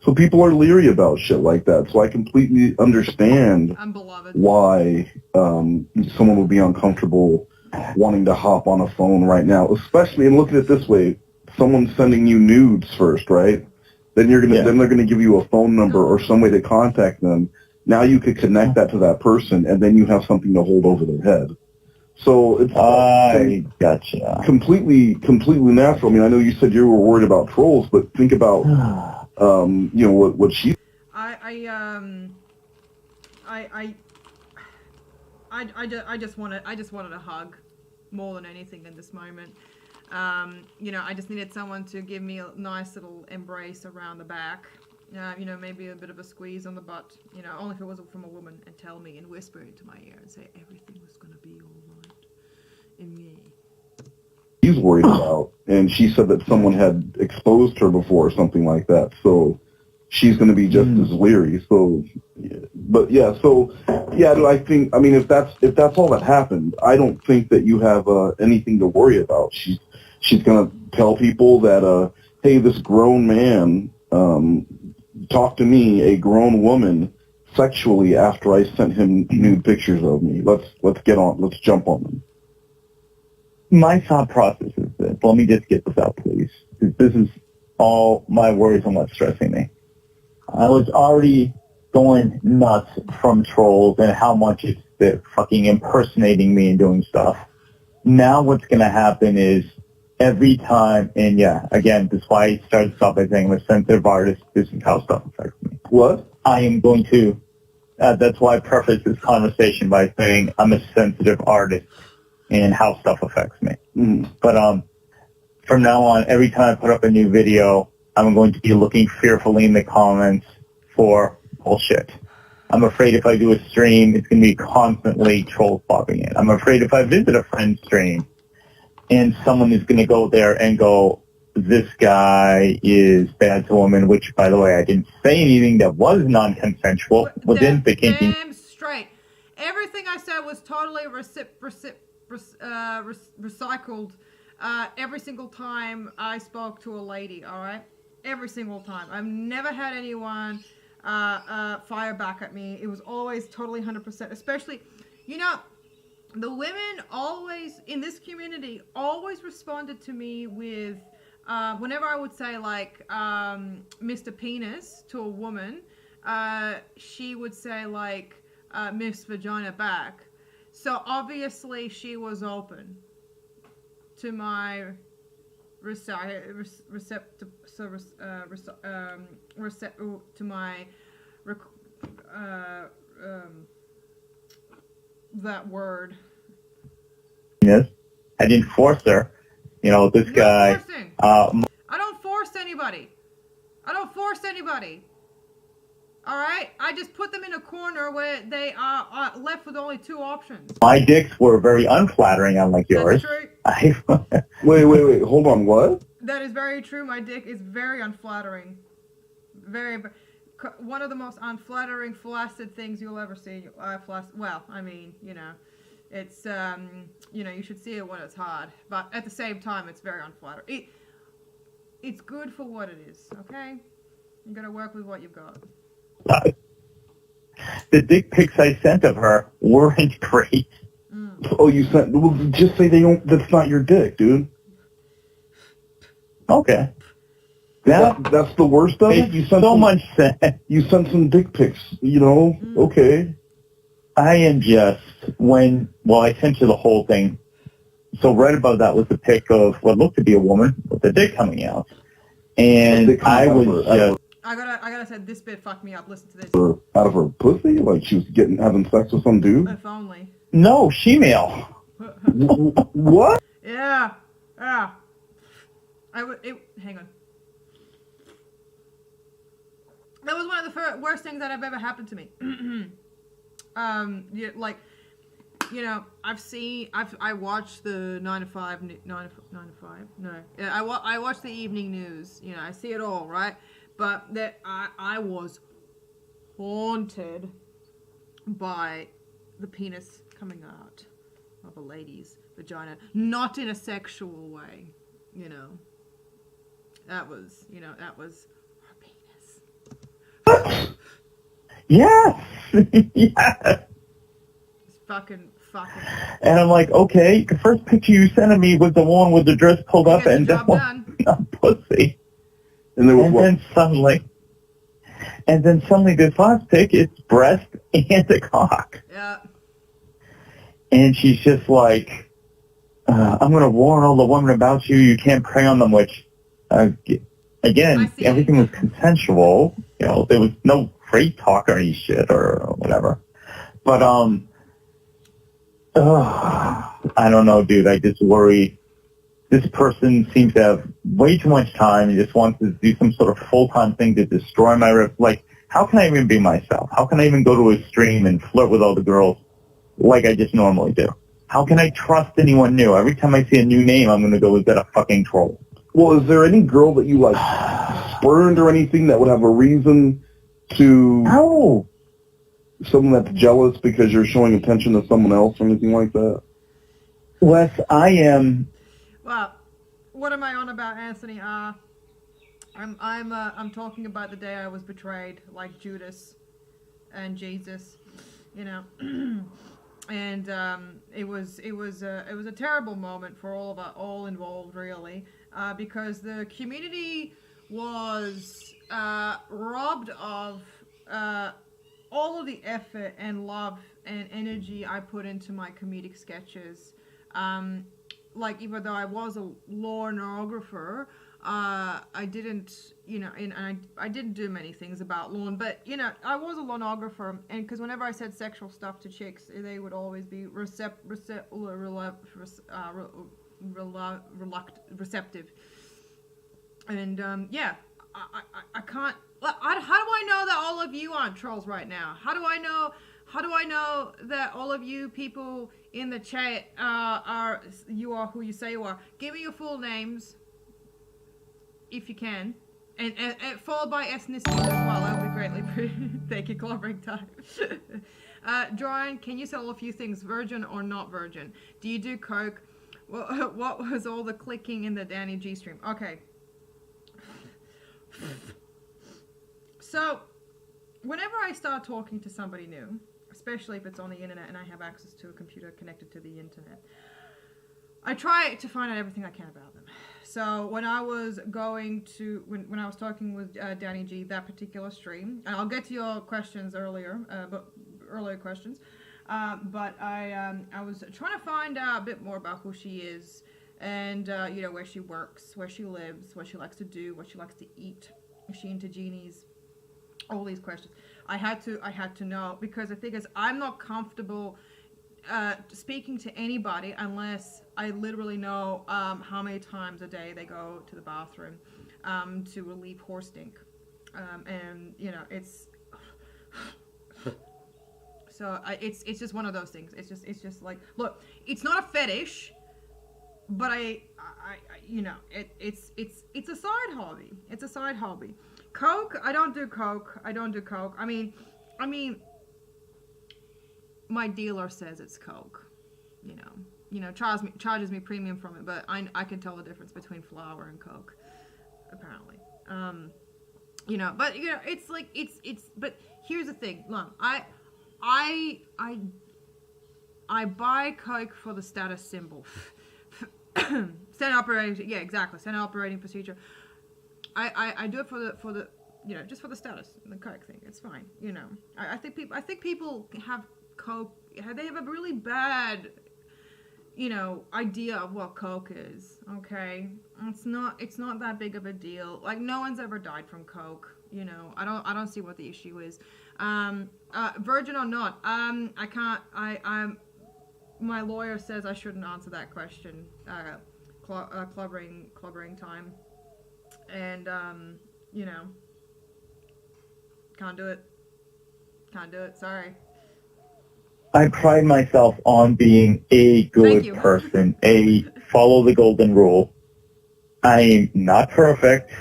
so people are leery about shit like that. So I completely understand why someone would be uncomfortable wanting to hop on a phone right now, especially, and look at it this way, someone's sending you nudes first, right? Then then they're gonna give you a phone number or some way to contact them. Now you could connect that to that person, and then you have something to hold over their head. So it's gotcha. Completely natural. I mean, I know you said you were worried about trolls, but think about what she. I just wanted a hug more than anything in this moment. I just needed someone to give me a nice little embrace around the back. Maybe a bit of a squeeze on the butt. Only if it wasn't from a woman, and tell me and whisper into my ear and say everything was gonna be all right. And she's worried about, and she said that someone had exposed her before or something like that. So she's going to be just as leery. So, I think, I mean, if that's all that happened, I don't think that you have anything to worry about. She's going to tell people that hey, this grown man talked to me, a grown woman, sexually after I sent him nude pictures of me. Let's jump on them. My thought process is this. Let me just get this out, please. This is all my worries and what's stressing me. I was already going nuts from trolls and how much they're fucking impersonating me and doing stuff. Now what's going to happen is every time, and yeah, again, this is why I started off by saying I'm a sensitive artist. This is how stuff affects me. What? I am going to, that's why I preface this conversation by saying I'm a sensitive artist and how stuff affects me. But from now on, every time I put up a new video, I'm going to be looking fearfully in the comments for bullshit. I'm afraid if I do a stream, it's going to be constantly trolls popping in. I'm afraid if I visit a friend's stream and someone is going to go there and go, this guy is bad to women, which, by the way, I didn't say anything that was non-consensual within the kinky. Damn straight. Everything I said was totally recycled every single time I spoke to a lady, all right? Every single time. I've never had anyone fire back at me. It was always totally 100%, especially, you know, the women always, in this community, always responded to me with, whenever I would say, like, Mr. Penis to a woman, she would say, like, Miss Vagina back. So, obviously, she was open to my that word. Yes, I didn't force her. You know, this guy. I don't force anybody. I don't force anybody. All right? I just put them in a corner where they are left with only two options. My dicks were very unflattering, unlike yours. That's true. Wait, hold on, what? That is very true. My dick is very unflattering. One of the most unflattering, flaccid things you'll ever see. Well, I mean, you know, it's, you know, you should see it when it's hard. But at the same time, it's very unflattering. It's good for what it is, okay? You gotta work with what you've got. The dick pics I sent of her weren't great. Oh, you sent, well, just say that's not your dick, dude. Okay. That's the worst of it? You sent you sent some dick pics, you know? Okay. I am just, I sent you the whole thing. So right above that was a pic of what looked to be a woman with a dick coming out. And I was just... I gotta say, this bit fucked me up. Listen to this. Out of her pussy? Like she was having sex with some dude? If only. No, female. What? Yeah. Hang on. That was one of the worst things that have ever happened to me. Yeah, like, you know, I watched the 9 to 5, no, yeah, I watch the evening news. You know, I see it all, right? But that I was haunted by the penis coming out of a lady's vagina, not in a sexual way, you know. That was her penis. Yes. Yes. It's fucking. And I'm like, okay, the first picture you sent of me was the one with the dress pulled up and that one pussy. And then suddenly this last pic, it's breast and a cock. Yeah. And she's just like, I'm going to warn all the women about you. You can't prey on them, which, again, everything was consensual. You know, there was no rape talk or any shit or whatever. But, I don't know, dude. I just worry. This person seems to have way too much time and just wants to do some sort of full-time thing to destroy my rep. Like, how can I even be myself? How can I even go to a stream and flirt with all the girls like I just normally do? How can I trust anyone new? Every time I see a new name, I'm going to go, is that a fucking troll? Well, is there any girl that you, like, spurned or anything that would have a reason to... No. Someone that's jealous because you're showing attention to someone else or anything like that? Wes, I am... Well, what am I on about, Anthony? I'm talking about the day I was betrayed, like Judas and Jesus, you know. And it was a terrible moment for all involved, really, because the community was robbed of all of the effort and love and energy I put into my comedic sketches. Like, even though I was a lornographer, I didn't, you know, and I didn't do many things about Lorne, but, you know, I was a lornographer, and because whenever I said sexual stuff to chicks, they would always be receptive. And, yeah, I can't, how do I know that all of you aren't trolls right now? How do I know that all of you people in the chat are who you say you are? Give me your full names, if you can, and followed by ethnicity as well. That would be greatly appreciated. Thank you, clobbering time. Dorian, can you sell a few things, virgin or not virgin? Do you do coke? Well, what was all the clicking in the Danny G stream? Okay. So, whenever I start talking to somebody new, especially if it's on the internet and I have access to a computer connected to the internet, I try to find out everything I can about them. So when I was going to, when I was talking with Danny G, that particular stream, and I'll get to your questions earlier, but I was trying to find out a bit more about who she is, and you know, where she works, where she lives, what she likes to do, what she likes to eat, is she into genies, all these questions. I had to know, because the thing is, I'm not comfortable speaking to anybody unless I literally know how many times a day they go to the bathroom to relieve horse stink, and you know, it's so it's just one of those things. It's just like, look, it's not a fetish, but I you know, it's a side hobby. It's a side hobby. Coke, I don't do coke. I mean, my dealer says it's coke, you know, charges me premium from it, but I can tell the difference between flour and coke, apparently. You know, but you know, it's like, but here's the thing, look, I buy coke for the status symbol. Standard operating, yeah, exactly, standard operating procedure. I do it for the you know, just for the status and the coke thing. It's fine, you know. I think people have coke. They have a really bad, you know, idea of what coke is. Okay, it's not that big of a deal. Like, no one's ever died from coke. You know, I don't see what the issue is. Virgin or not? I can't. My lawyer says I shouldn't answer that question. Clobbering time. And, you know, can't do it, sorry. I pride myself on being a good person, follow the golden rule. I'm not perfect,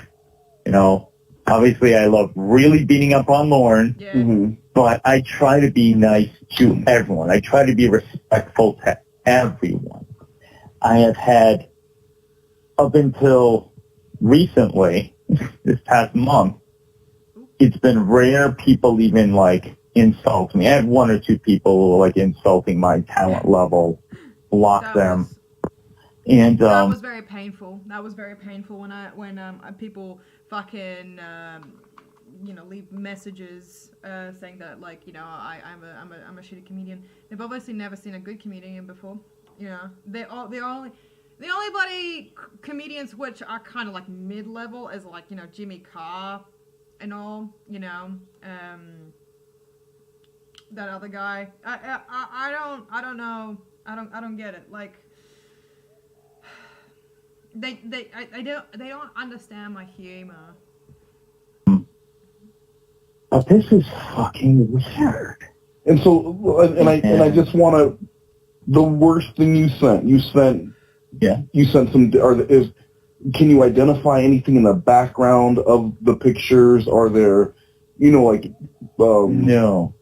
you know, obviously I love really beating up on Lorne, but I try to be nice to everyone. I try to be respectful to everyone. I have had, up until recently, this past month, it's been rare people even, like, insult me. I had one or two people, like, insulting my talent level, block them. And that was very painful. That was very painful when people fucking you know, leave messages saying that, like, you know, I'm a shitty comedian. They've obviously never seen a good comedian before. You know, the only bloody comedians which are kind of like mid-level is, like, you know, Jimmy Carr and all, you know, that other guy. I don't know. I don't get it. Like, they don't understand my humor. But this is fucking weird. And so, and I just want to, the worst thing you sent some, can you identify anything in the background of the pictures? Are there, you know, like, no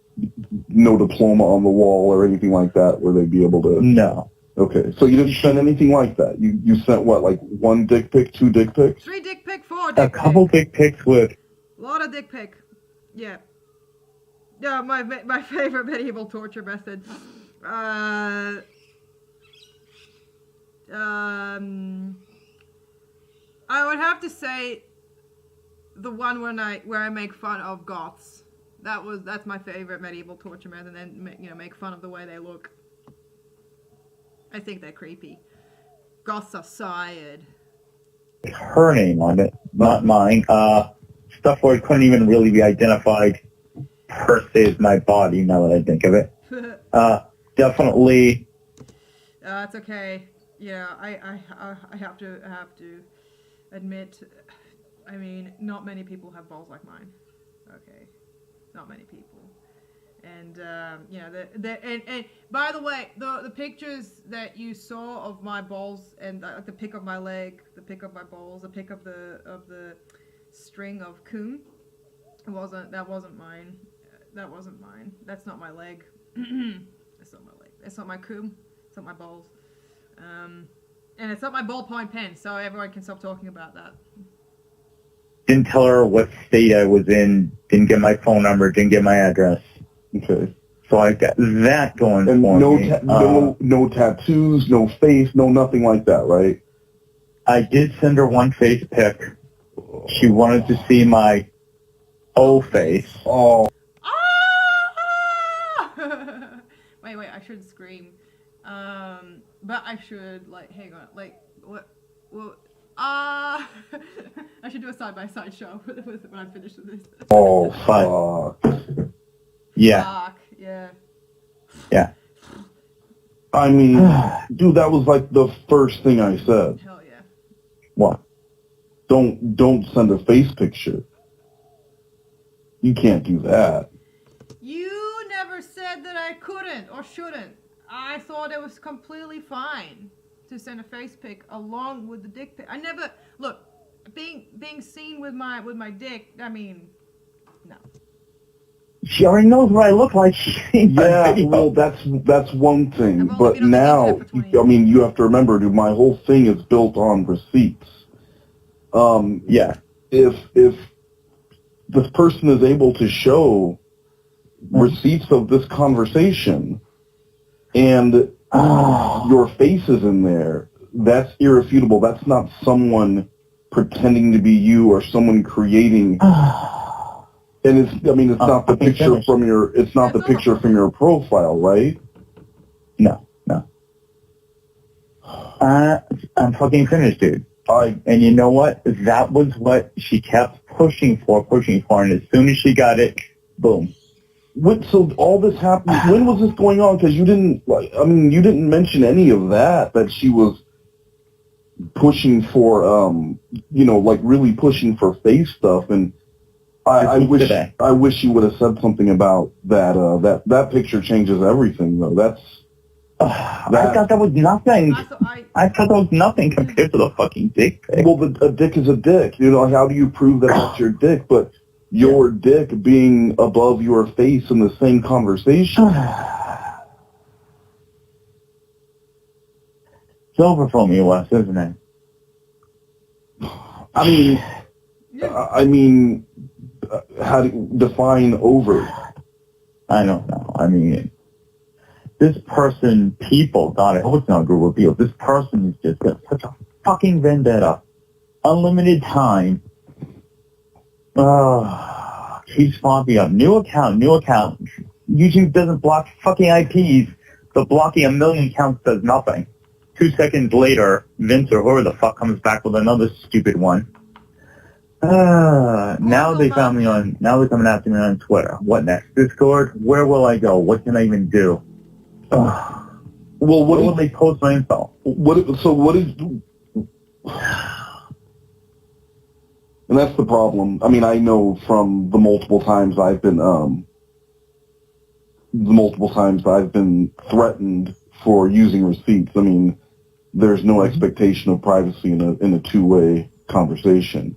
diploma on the wall or anything like that where they'd be able to? No. Okay, so you didn't send anything like that. You sent what, like 1 dick pic, 2 dick pics? 3 dick pic, 4 A dick couple pic. dick pics with. A lot of dick pic. Yeah. Yeah, my favorite medieval torture method. I would have to say the one where I make fun of goths. That's my favorite medieval torture method, and then make fun of the way they look. I think they're creepy. Goths are sired. Her name on it, not mine. Stuff where it couldn't even really be identified per se as my body, now that I think of it. Definitely. It's okay. Yeah, I have to admit, I mean, not many people have balls like mine. Okay, not many people. And and by the way, the pictures that you saw of my balls and the pic of my leg, the pic of my balls, the pic of the string of coon, that wasn't mine. That wasn't mine. That's not my leg. That's not my leg. That's not my coon. It's not my balls. And it's not my ballpoint pen, so everyone can stop talking about that. Didn't tell her what state I was in, didn't get my phone number, didn't get my address. Okay. So I got that going And for me. no tattoos, no face, no nothing like that, right? I did send her 1 face pic. She wanted to see my whole face. Oh. Ah! Wait, I should scream. But I should, hang on, what, well, I should do a side-by-side show when I'm finished with this. Oh, fuck. Yeah. Fuck, yeah. Yeah. I mean, dude, that was like the first thing I said. Hell yeah. What? Don't send a face picture. You can't do that. You never said that I couldn't or shouldn't. I thought it was completely fine to send a face pic along with the dick pic. I never look being seen with my dick. I mean, no. She already knows what I look like. Yeah, well, that's one thing. I've only But been on the now, internet for 20 I mean, you have to remember, dude, my whole thing is built on receipts. Yeah. If this person is able to show receipts of this conversation and your face is in there, that's irrefutable. That's not someone pretending to be you or someone creating. And it's not the picture from the picture from your profile, right? No. I'm fucking finished, dude. And you know what? That was what she kept pushing for, and as soon as she got it, boom. So all this happened. When was this going on? Because you didn't mention any of that she was pushing for, really pushing for face stuff. And I wish you would have said something about that. That picture changes everything, though. I thought that was nothing. I thought that was nothing compared to the fucking dick pic. Well, a dick is a dick. How do you prove that that's your dick? But your dick being above your face in the same conversation. It's over for me, Wes, isn't it? I mean, how do you define over? I don't know. I mean, this person, God, I hope it's not a group of people. This person has just got such a fucking vendetta. Unlimited time. Keeps popping up. New account. YouTube doesn't block fucking IPs, but blocking a million accounts does nothing. 2 seconds later, Vince or whoever the fuck comes back with another stupid one. Now they're coming after me on Twitter. What next? Discord? Where will I go? What can I even do? Well, what will they post my info? And that's the problem. I mean, I know from the multiple times I've been threatened for using receipts. I mean, there's no expectation of privacy in a two-way conversation.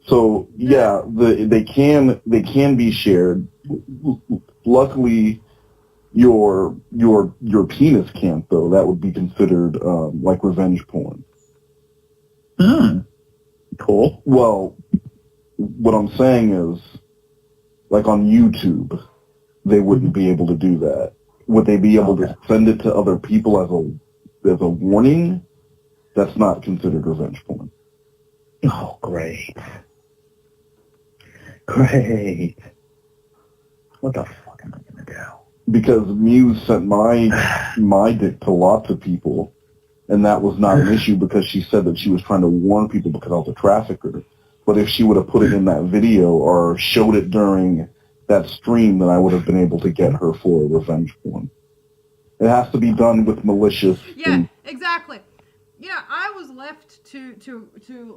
So yeah, they can be shared. Luckily, your penis can't though. That would be considered like revenge porn. Cool. Well, what I'm saying is, like on YouTube, they wouldn't be able to do that. Would they be able to send it to other people as a warning? That's not considered revenge porn. Oh, great. Great. What the fuck am I gonna do? Because Muse sent my dick to lots of people, and that was not an issue because she said that she was trying to warn people because I was a trafficker. But if she would have put it in that video or showed it during that stream, then I would have been able to get her for a revenge porn. It has to be done with malicious. Yeah, exactly. Yeah, I was left to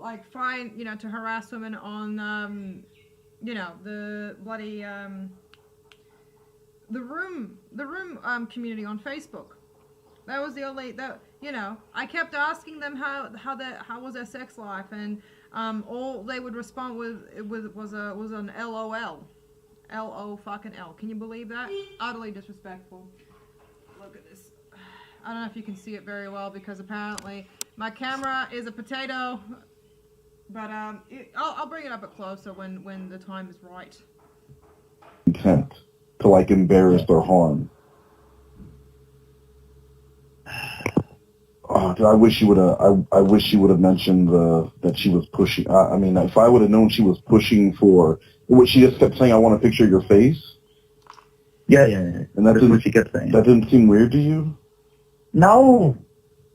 like find, to harass women on, the bloody, the room community on Facebook. That was the only, I kept asking them how was their sex life, and all they would respond with was an LOL. LO fucking L. Can you believe that? Utterly disrespectful. Look at this. I don't know if you can see it very well because apparently my camera is a potato, but I'll bring it up at closer when the time is right. Intent to like embarrass or harm. Oh, I wish she would have. I wish she would have mentioned that she was pushing. I mean, if I would have known she was pushing for what she just kept saying, I want a picture of your face. Yeah. And that's what she kept saying. That didn't seem weird to you? No,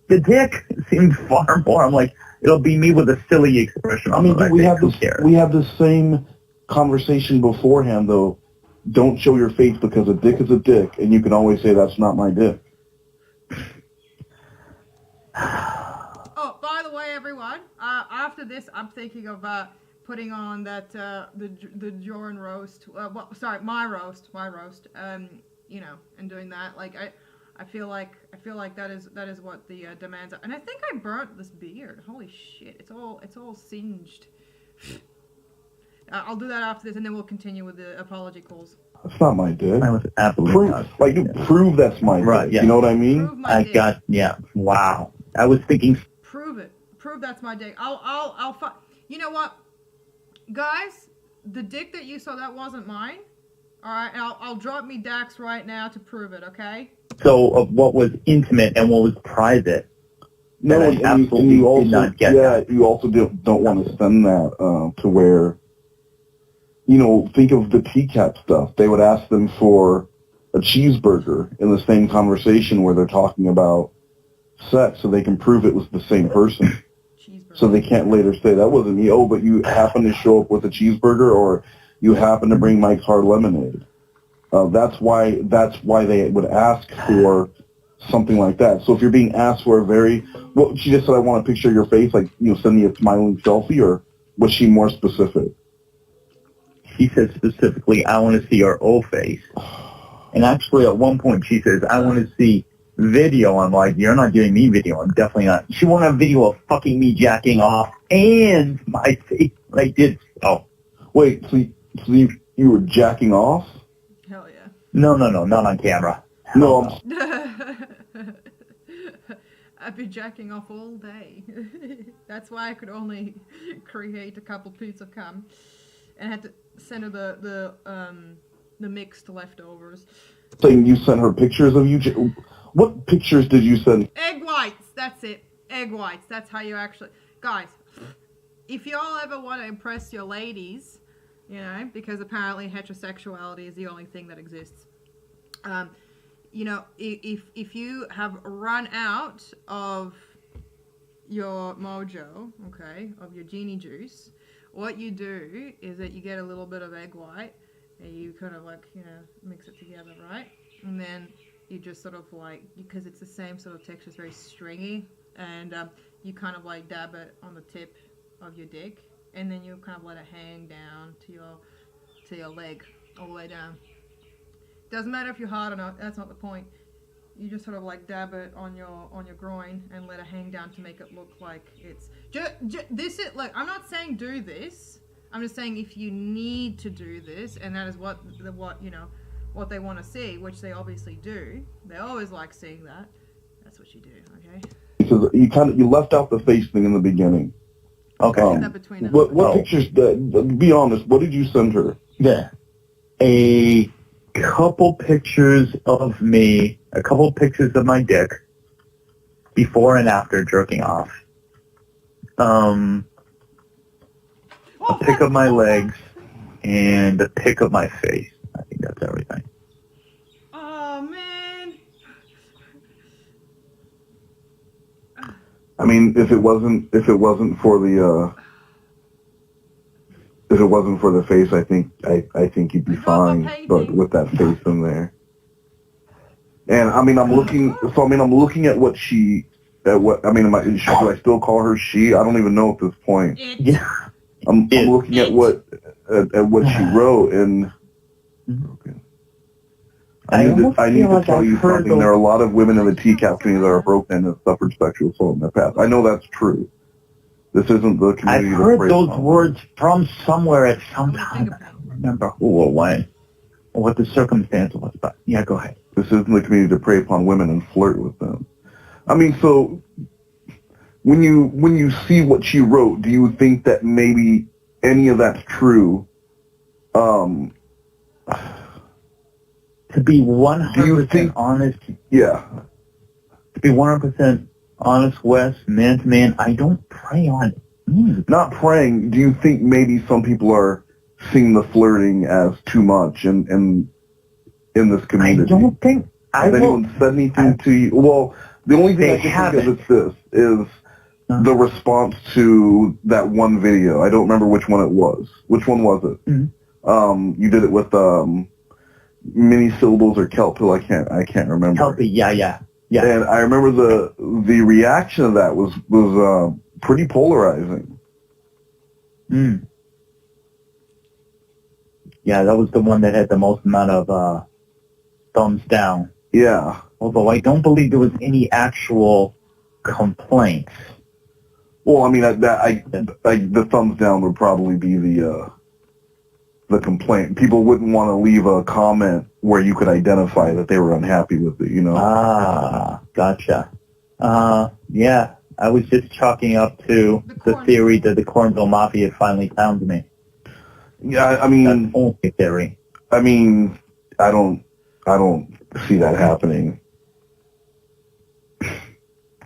the dick seemed far more. I'm like, it'll be me with a silly expression. I mean, we have the same conversation beforehand, though. Don't show your face because a dick is a dick, and you can always say that's not my dick. Oh, by the way, everyone, after this, I'm thinking of putting on that the Joran roast. My roast. And doing that. Like I feel like that is what the demands are. And I think I burnt this beard. Holy shit! It's all singed. I'll do that after this, and then we'll continue with the apology calls. That's not my dick. I was absolutely prove that's my dick. Right, yeah. You know what I mean? Prove my dick. Wow. I was thinking. Prove it. Prove that's my dick. I'll you know what, guys? The dick that you saw, that wasn't mine. All right, and I'll drop me Dax right now to prove it. Okay. So of what was intimate and what was private. No, and you also, not get that. You also don't want to send that to where, think of the TCAP stuff. They would ask them for a cheeseburger in the same conversation where they're talking about sex, so they can prove it was the same person. So they can't later say that wasn't me. Oh, but you happen to show up with a cheeseburger, or you happen to bring Mike's Hard Lemonade. That's why they would ask for something like that. So if you're being asked for she just said, I want a picture of your face, like, send me a smiling selfie, or was she more specific? She said specifically, I want to see your old face. And actually at one point she says, I want to see video. I'm like, you're not giving me video. I'm definitely not. She wanted a video of fucking me jacking off and my face. I did. Oh. Wait, so you were jacking off? Hell yeah. No, not on camera. No. I've been jacking off all day. That's why I could only create a couple pieces of cum, and I had to send her the mixed leftovers. Saying you sent her pictures of you. What pictures did you send? Egg whites. That's it. Egg whites. That's how you actually, guys. If y'all ever want to impress your ladies, because apparently heterosexuality is the only thing that exists. If you have run out of your mojo, okay, of your genie juice, what you do is that you get a little bit of egg white and you kind of mix it together, right? And then you just sort of because it's the same sort of texture, it's very stringy, and you kind of dab it on the tip of your dick, and then you kind of let it hang down to your leg all the way down. Doesn't matter if you're hard or not. That's not the point. You just sort of dab it on your groin and let it hang down to make it look like it's this is look. I'm not saying do this. I'm just saying if you need to do this, and that is what what they want to see, which they obviously do. They always like seeing that. That's what you do, okay? Because you left out the face thing in the beginning. Okay. That between us. What pictures? Be honest. What did you send her? Yeah. A couple pictures of me, a couple pictures of my dick, before and after jerking off. A pic of my legs, and a pic of my face. I think that's everything. Oh, man. I mean, if it wasn't for the face, I think you'd be fine. But with that face in there, and I mean, I'm looking at what she. Should I still call her she? I don't even know at this point. Yeah. I'm looking at what she wrote, and okay. I need to tell you something. There are a lot of women in the TCAP community that are broken and suffered sexual assault in their past. I know that's true. This isn't the community. I've heard those words from somewhere at some time. I don't remember who or when, or what the circumstance was. But yeah, go ahead. This isn't the community to prey upon women and flirt with them. I mean, so when you see what she wrote, do you think that maybe any of that's true? To be 100% honest, yeah. To be 100% honest, Wes, man to man, I don't prey on it. Not praying. Do you think maybe some people are seeing the flirting as too much in this community? I don't think. Has anyone said anything to you? Well, the only thing I can think of is the response to that one video. I don't remember which one it was. Which one was it? Mm-hmm. You did it with mini syllables or kelpie. I can't remember. Kelpie, yeah. And I remember the reaction of that was pretty polarizing. Yeah, that was the one that had the most amount of thumbs down. Yeah. Although I don't believe there was any actual complaints. Well, I mean, the thumbs down would probably be the complaint. People wouldn't want to leave a comment where you could identify that they were unhappy with it, you know? Ah, gotcha. Yeah, I was just chalking up to the theory that the Cornville Mafia finally found me. Yeah, I mean... That's the only theory. I mean, I don't see that happening.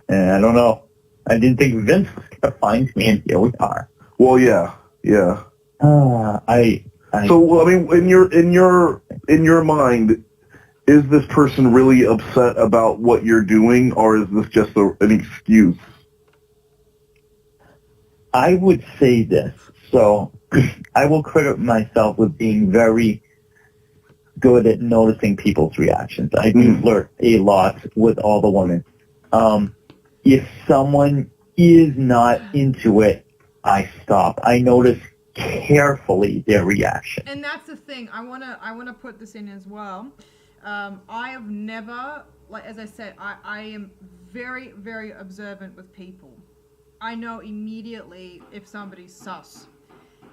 And I don't know. I didn't think Vince was going to find me, and here we are. Well, yeah. So, I mean, in your mind, is this person really upset about what you're doing, or is this just an excuse? I would say this. So, I will credit myself with being very good at noticing people's reactions. I do flirt a lot with all the women. If someone is not into it, I stop. I notice carefully their reaction. And that's the thing. I wanna put this in as well. I have never, like as I said, I am very, very observant with people. I know immediately if somebody's sus,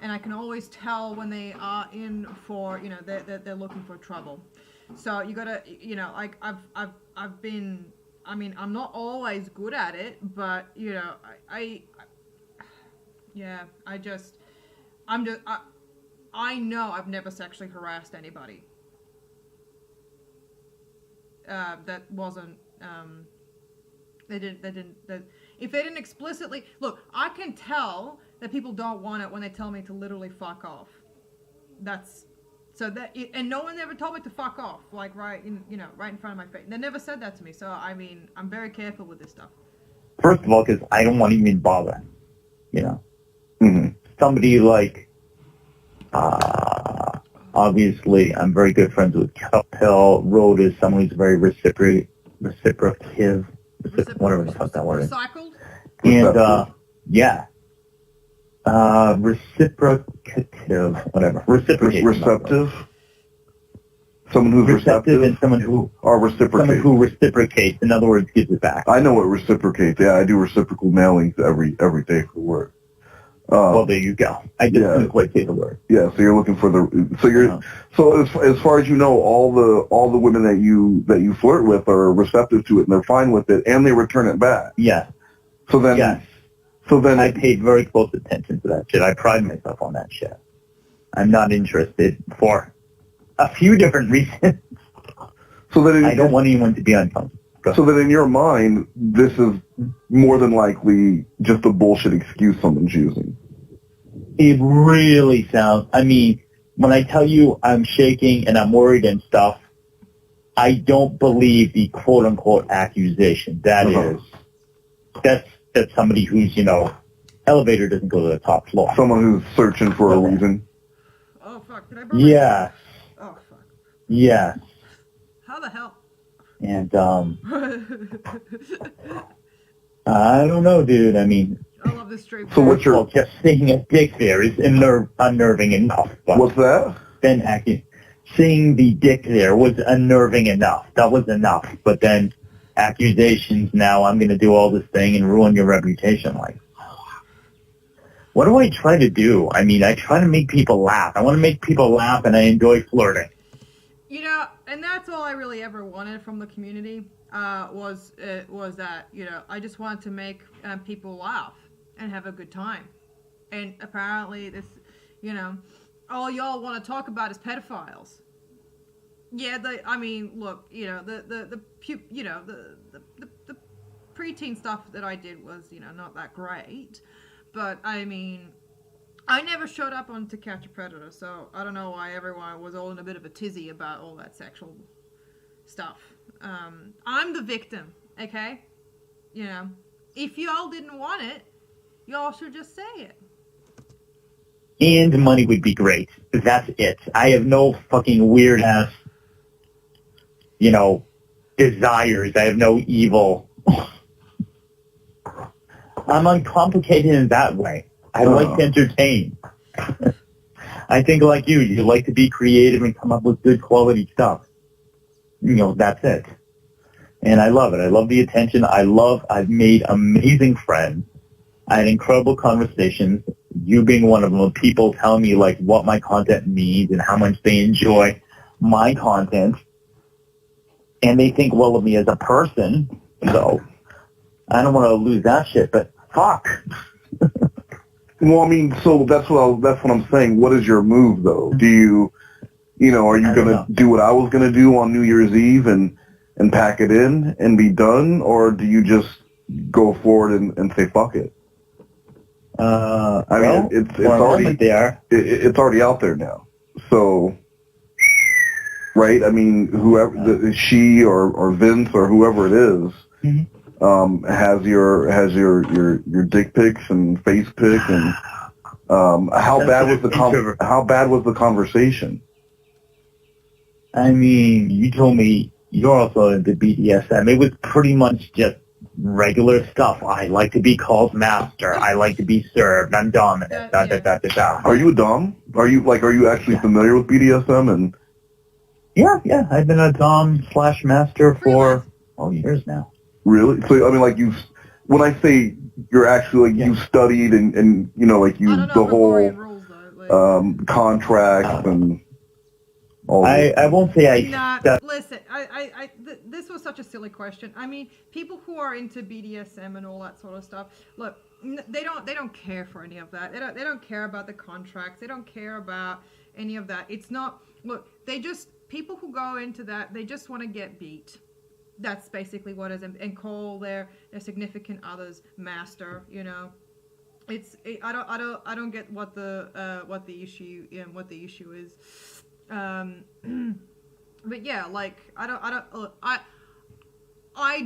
and I can always tell when they are in for, they're looking for trouble. So you gotta, like I've been. I mean, I'm not always good at it, but I know I've never sexually harassed anybody. That wasn't, if they didn't explicitly, look, I can tell that people don't want it when they tell me to literally fuck off. And no one ever told me to fuck off, like right in front of my face. They never said that to me, so I mean, I'm very careful with this stuff. First of all, because I don't want to even bother, Somebody like, obviously, I'm very good friends with Kel Road is someone who's very reciprocative, whatever the fuck that word is. Recycled? And, yeah. Reciprocative, whatever. Receptive? Someone who's receptive? And someone who... Or reciprocate. Someone who reciprocates, in other words, gives it back. I know what reciprocates. Yeah, I do reciprocal mailings every day for work. Well, there you go. I just yeah. couldn't quite say the word. Yeah, so you're looking for so as far as you know, all the women that you flirt with are receptive to it and they're fine with it and they return it back. Yes. So then Yes. So then I paid very close attention to that shit. I pride myself on that shit. I'm not interested for a few different reasons. So then I don't want anyone to be uncomfortable. So that in your mind, this is more than likely just a bullshit excuse someone's using. It really sounds, I mean, when I tell you I'm shaking and I'm worried and stuff, I don't believe the quote-unquote accusation. That's somebody who's, elevator doesn't go to the top floor. Someone who's searching for a reason. Oh, fuck. Did I burn Yes. Oh, fuck. Yes. How the hell? And, I don't know, dude. I mean, I love this straight. So what's your... just seeing a dick there is unnerving enough. But What's that? then seeing the dick there was unnerving enough. That was enough. But then accusations, now I'm going to do all this thing and ruin your reputation. Like, what do I try to do? I mean, I try to make people laugh. I want to make people laugh, and I enjoy flirting. And that's all I really ever wanted from the community, was that, I just wanted to make people laugh and have a good time. And apparently this, all y'all want to talk about is pedophiles. Yeah, look, the preteen stuff that I did was, not that great. But, I mean, I never showed up on To Catch a Predator, so I don't know why everyone was all in a bit of a tizzy about all that sexual stuff. I'm the victim, okay? If y'all didn't want it, y'all should just say it. And money would be great. That's it. I have no fucking weird-ass, desires. I have no evil. I'm uncomplicated in that way. I like to entertain. I think like you like to be creative and come up with good quality stuff. That's it. And I love it. I love the attention. I've made amazing friends. I had incredible conversations, you being one of them, people telling me like what my content means and how much they enjoy my content. And they think well of me as a person. So I don't want to lose that shit, but fuck. Well, I mean, so that's what I'm saying. What is your move, though? Do you, are you going to do what I was going to do on New Year's Eve and pack it in and be done, or do you just go forward and say fuck it? I mean, it's already there. It's already out there now. So, right? I mean, whoever she or Vince or whoever it is. Mm-hmm. Has your dick pics and face pic and how bad was the conversation? I mean, you told me you're also into BDSM. It was pretty much just regular stuff. I like to be called master. I like to be served. I'm dominant. Are you a dom? Are you actually familiar with BDSM and? Yeah. I've been a dom / master for years now. Really? So I mean, when I say you're actually you studied and the whole contracts and all. I won't say I. Listen, this was such a silly question. I mean, people who are into BDSM and all that sort of stuff, look, they don't care for any of that. They don't care about the contracts. They don't care about any of that. It's not. Look, people who go into that, they just want to get beat. That's basically what it is, and call their significant others master. I don't get what the issue is. But yeah, like I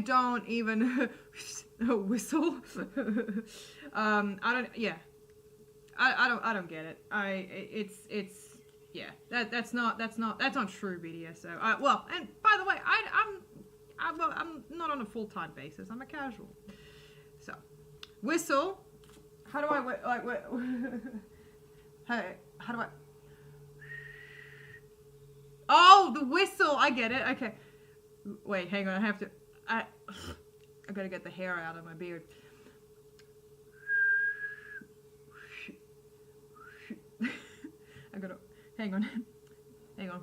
don't even whistle. I don't get it. That's not true BDSM. Well, and by the way, I'm not on a full-time basis. I'm a casual. So, whistle. How do I hey, how do I? Oh, the whistle. I get it. Okay. Wait, hang on. I gotta get the hair out of my beard. gotta. Hang on. Hang on.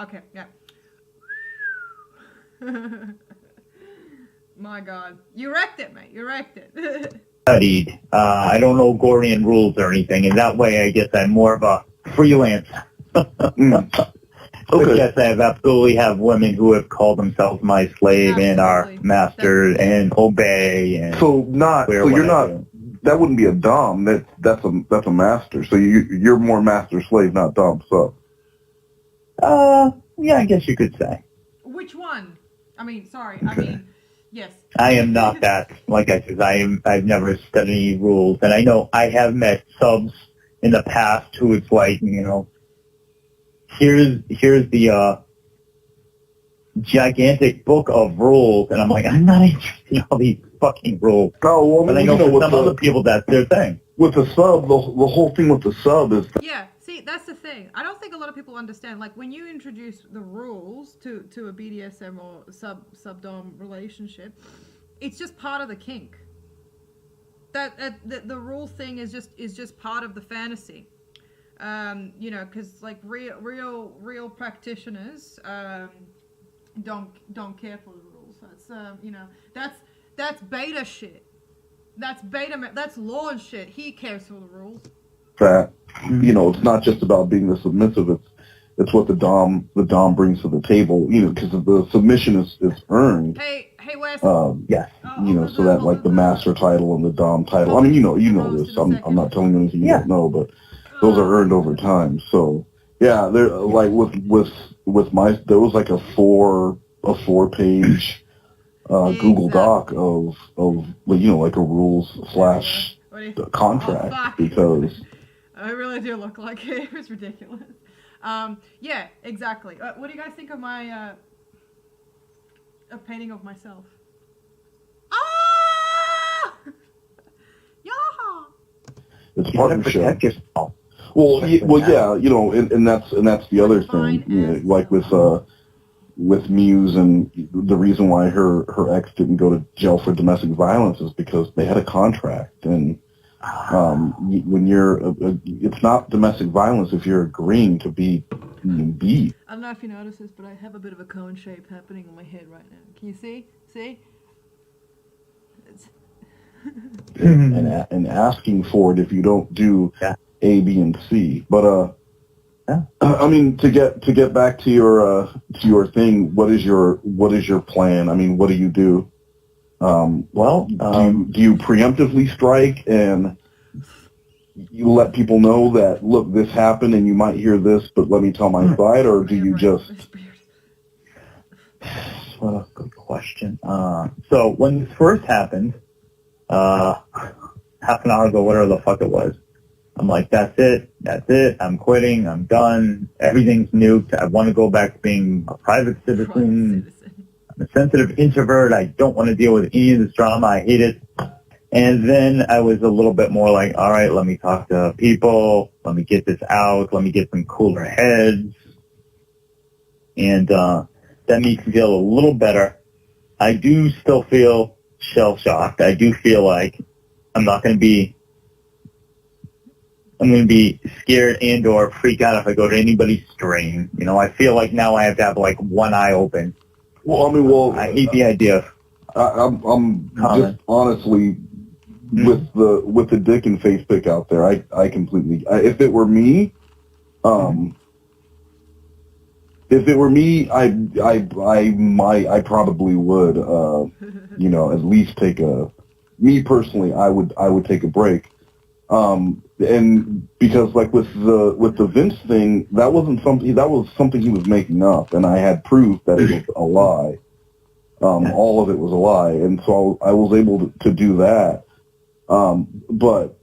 Okay, yeah. My God, you wrecked it, mate. You wrecked it. Studied. I don't know Gorian rules or anything, and that way I guess I'm more of a freelance. But Okay. yes, I absolutely have women who have called themselves my slave and are Absolutely. mastered and obey and So wear you're what I not. do. That wouldn't be a dom. That's a master. So you're more master slave, not dom sub. Yeah, I guess you could say. Which one? I mean, sorry. I mean, yes. I am not that. Like I said, I've never studied any rules, and I know I have met subs in the past who it's like, here's the gigantic book of rules, and I'm like, I'm not interested in all these fucking rules. Oh, well, But I know for some other people that's their thing. with the sub, the whole thing with the sub is Yeah, see, that's the thing. I don't think a lot of people understand. Like, when you introduce the rules to a BDSM or sub-dom relationship, it's just part of the kink. The rule thing is just part of the fantasy. Because like real practitioners don't care for the rules. That's beta shit. That's launch shit. He cares for the rules. that it's not just about being the submissive. It's what the dom brings to the table. Because the submission is earned. Hey, Wes. Yes. So that like the master title and the dom title. I mean, you know this. I'm not telling you anything you don't know, but those are earned over time. So yeah, there like with my there was like a four page Google Doc of like a rules / contract because. I really do look like it. It was ridiculous. Yeah, exactly. What do you guys think of my a painting of myself? Ah! Yeah. It's You gotta partnership. protect yourself. Well, yeah, and that's the other thing. Like with Muse, and the reason why her ex didn't go to jail for domestic violence is because they had a contract, and when you're, it's not domestic violence if you're agreeing to be beat. I don't know if you notice this, but I have a bit of a cone shape happening on my head right now. Can you see? See? It's and asking for it if you don't do A, B, and C. But I mean, to get back to your thing, what is your plan? I mean, what do you do? Do you preemptively strike and you let people know that, look, this happened and you might hear this, but let me tell my side, or do you just... What a good question. So when this first happened, half an hour ago, whatever the fuck it was, I'm like, that's it, I'm quitting, I'm done, everything's nuked, I want to go back to being a private citizen. I'm a sensitive introvert, I don't want to deal with any of this drama, I hate it. And then I was a little bit more like, all right, let me talk to people, let me get this out, let me get some cooler heads. And that makes me feel a little better. I do still feel shell-shocked. I do feel like I'm going to be scared and or freak out if I go to anybody's stream. I feel like now I have to have like one eye open. Well, I mean, I hate the idea. I'm just honestly with the dick and face pick out there. I completely. If it were me, I probably would. At least take a. Me personally, I would take a break. And because like with the Vince thing, that was something he was making up, and I had proof that it was a lie. All of it was a lie, and so I was able to do that. But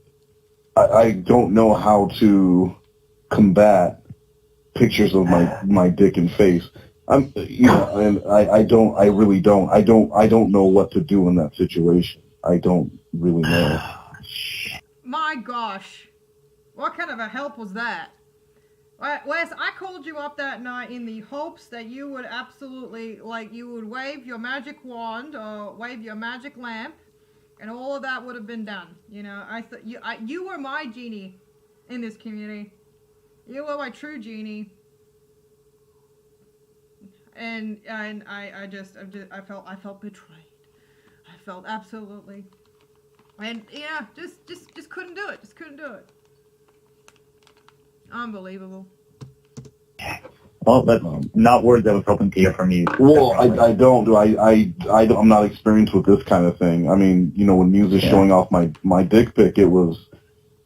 I don't know how to combat pictures of my dick and face. And I really don't. I don't know what to do in that situation. I don't really know. My gosh. What kind of a help was that? Wes, I called you up that night in the hopes that you would absolutely, you would wave your magic wand or wave your magic lamp, and all of that would have been done. I thought you were my genie in this community. You are my true genie. And I felt betrayed. I felt absolutely, and yeah, just couldn't do it. Just couldn't do it. Unbelievable. Well, that's not words I was hoping to hear from you. Well, I'm not experienced with this kind of thing. I mean, you know, when Muse is showing off my dick pic,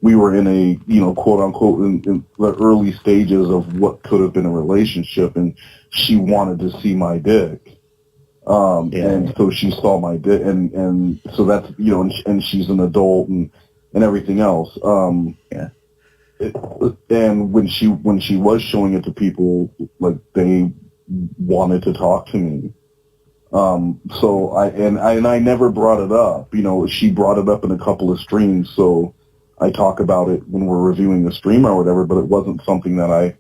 we were in a, you know, quote unquote, in the early stages of what could have been a relationship, and she wanted to see my dick. And so she saw my dick, and so that's, you know, and she's an adult and everything else. And when she was showing it to people, like, they wanted to talk to me. So I never brought it up. You know, she brought it up in a couple of streams, so I talk about it when we're reviewing the stream or whatever, but it wasn't something that I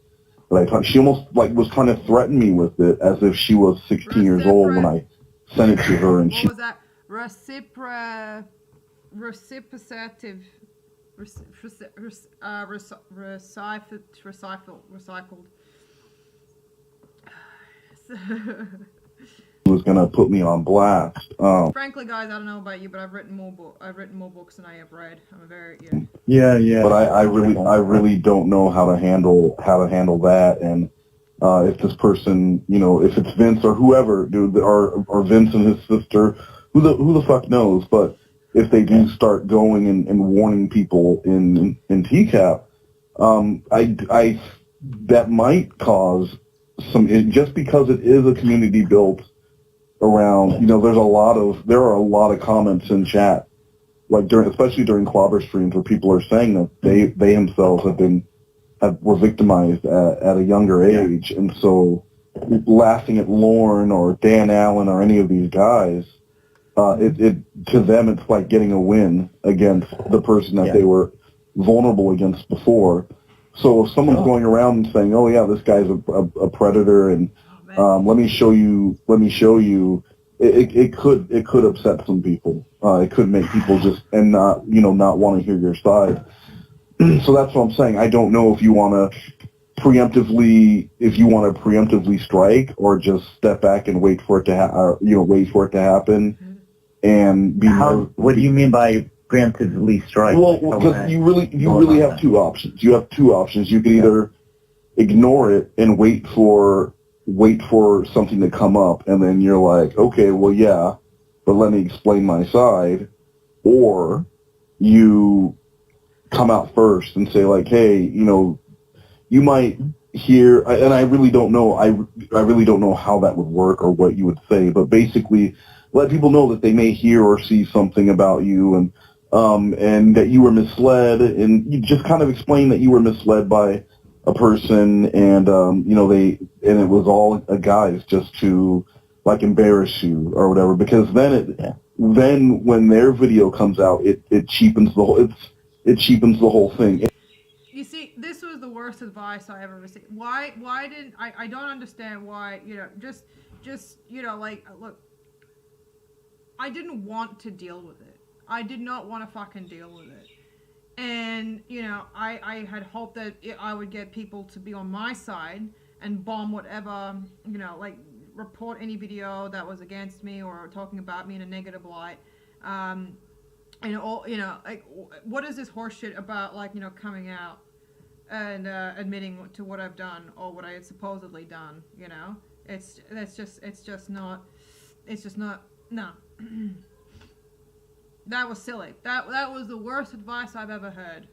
talked. She almost, like, was trying to threaten me with it as if she was 16 years old when I sent it to her, and what she... was that? Reciprocative. Recycled. was gonna put me on blast. Frankly, guys, I don't know about you, but I've written more books than I have read. I'm a very Yeah. But I really don't know how to handle that, and if this person, you know, if it's Vince or whoever, dude, or Vince and his sister, who the fuck knows? But if they do start going and warning people in TCAP, I that might cause some, just because it is a community built around, you know, there are a lot of comments in chat, like especially during Clobber streams, where people are saying that they themselves were victimized at a younger age, and so laughing at Lorne or Dan Allen or any of these guys, to them it's like getting a win against the person that they were vulnerable against before. So if someone's going around and saying, "Oh yeah, this guy's a predator," and let me show you, it could upset some people. It could make people just not want to hear your side. So that's what I'm saying. I don't know if you want to preemptively strike, or just step back and wait for it to happen, and be. What do you mean by preemptively strike? Well, because you really have two options. You have two options. You can either ignore it and wait for something to come up, and then you're like, okay, well, yeah, but let me explain my side, or you come out first and say, like, hey, you know, you might hear, and I really don't know, I really don't know how that would work or what you would say, but basically let people know that they may hear or see something about you, and that you were misled, and you just kind of explain that you were misled by a person, and it was all a guise just to, like, embarrass you or whatever, because then when their video comes out, it cheapens the whole thing. You see, this was the worst advice I ever received. Why didn't I don't understand why, you know, just you know, like, look, I didn't want to deal with it. I did not want to fucking deal with it. And, you know, I had hoped that I would get people to be on my side and bomb whatever, you know, like, report any video that was against me or talking about me in a negative light. And all, you know, like, what is this horseshit about, like, you know, coming out and admitting to what I've done or what I had supposedly done, you know? It's just not, no. That was silly. That was the worst advice I've ever heard.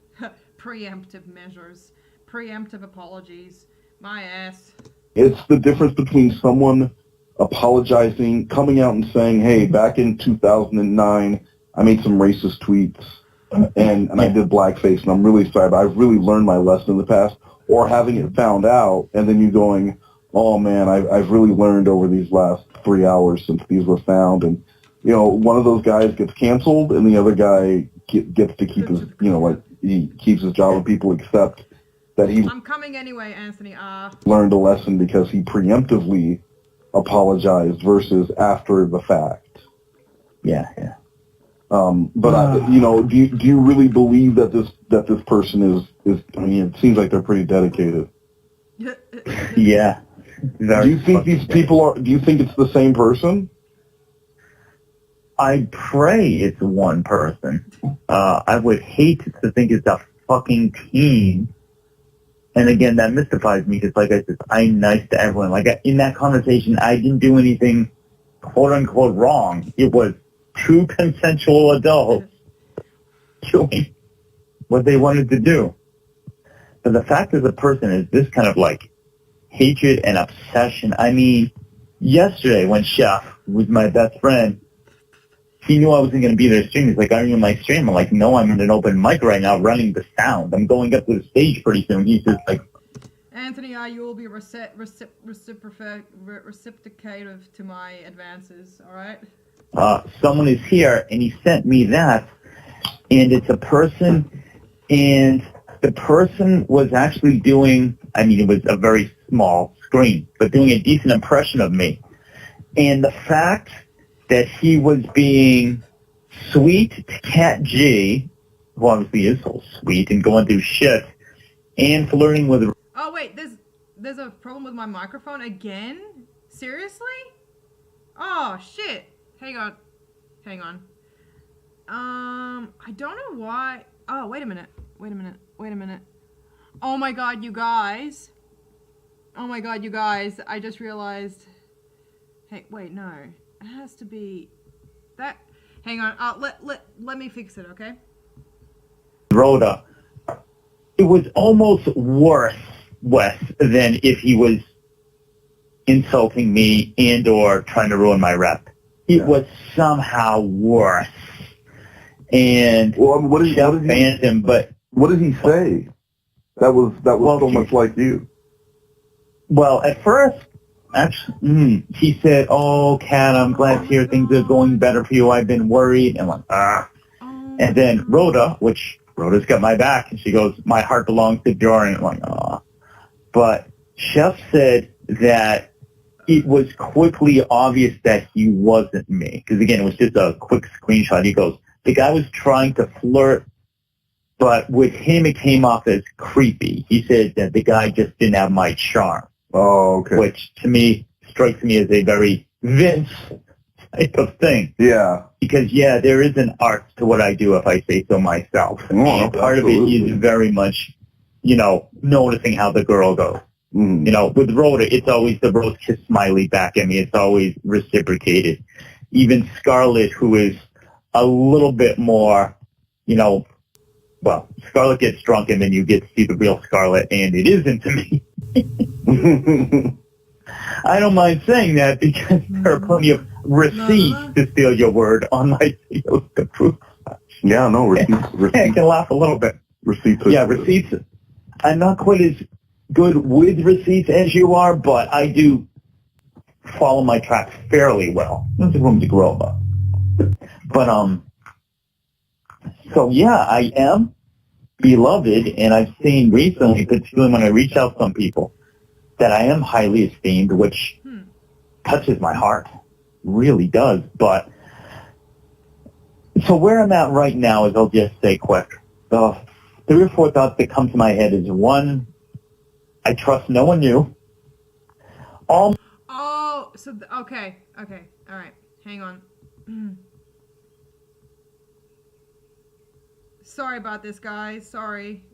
Preemptive measures. Preemptive apologies. My ass. It's the difference between someone apologizing, coming out and saying, hey, back in 2009, I made some racist tweets, and I did blackface, and I'm really sorry, but I've really learned my lesson in the past, or having it found out, and then you going, oh man, I've really learned over these last 3 hours since these were found, and, you know, one of those guys gets canceled, and the other guy gets to keep his, you know, like, he keeps his job, and people accept that he... I'm coming anyway, Anthony. Learned a lesson because he preemptively apologized versus after the fact. Yeah. But do you really believe that this person is? I mean, it seems like they're pretty dedicated. Yeah. Do you think these people are? Do you think it's the same person? I pray it's one person. I would hate to think it's a fucking team. And again, that mystifies me because, like I said, I'm nice to everyone. Like, in that conversation, I didn't do anything quote-unquote wrong. It was two consensual adults doing what they wanted to do. But the fact of the person is this kind of, like, hatred and obsession. I mean, yesterday when Chef was my best friend, he knew I wasn't going to be there streaming. He's like, are you in my stream? I'm like, no, I'm in an open mic right now running the sound. I'm going up to the stage pretty soon. He's just like, Anthony, you will be reciprocative to my advances, all right? someone is here, and he sent me that, and it's a person, and the person was actually doing, I mean, it was a very small screen, but doing a decent impression of me. And the fact that he was being sweet to Cat G, who obviously is so sweet, and going through shit, and flirting with... Oh, wait, there's a problem with my microphone again? Seriously? Oh, shit. Hang on. I don't know why. Oh, wait a minute. Oh my god, you guys. I just realized. Hey, wait, no. It has to be that. Hang on. Let me fix it, okay? Rhoda. It was almost worse, Wes, than if he was insulting me and or trying to ruin my rep. It was somehow worse. And what did banned him, but what did he say? That was so much like you. Well, at first, actually, he said, "Oh, Kat, I'm glad to hear things are going better for you. I've been worried." And I'm like, ah. And then Rhoda's got my back, and she goes, "My heart belongs to Jordan." I'm like, ah. But Chef said that it was quickly obvious that he wasn't me. Because, again, it was just a quick screenshot. He goes, the guy was trying to flirt, but with him it came off as creepy. He said that the guy just didn't have my charm. Oh, okay. Which, to me, strikes me as a very Vince type of thing. Yeah. Because, yeah, there is an art to what I do, if I say so myself. Oh, and part of it is very much, noticing how the girl goes. Mm. With Rhoda, it's always the rose kiss smiley back at me. It's always reciprocated. Even Scarlett, who is a little bit more, well, Scarlett gets drunk and then you get to see the real Scarlett, and it isn't to me. I don't mind saying that because there are plenty of receipts, to steal your word, on my videos to prove such. Yeah, no, receipts. I can laugh a little bit. Receipts. Yeah, receipts. I'm not quite as good with receipts as you are, but I do follow my tracks fairly well. There's room to grow up. But, so yeah, I am beloved, and I've seen recently, particularly when I reach out to some people, that I am highly esteemed, which touches my heart. Really does. But, so where I'm at right now is, I'll just say quick, 3 or 4 thoughts that come to my head is, 1, I trust no one new. Okay, all right, hang on. Sorry about this, guys. Sorry.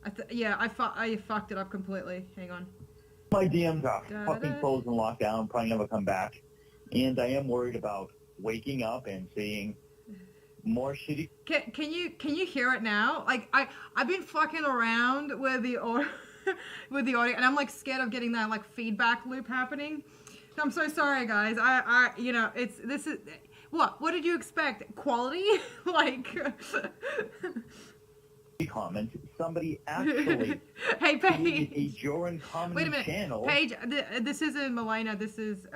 I fucked it up completely. Hang on. My DMs are fucking closed and locked down. Probably never come back. And I am worried about waking up and seeing more shitty. Can you hear it now? Like I've been fucking around with the audio, and I'm like scared of getting that like feedback loop happening. I'm so sorry, guys. What did you expect? Quality? Like comment. Somebody actually hey Paige, a Joran comedy wait a minute channel. Paige, this isn't Melina, this is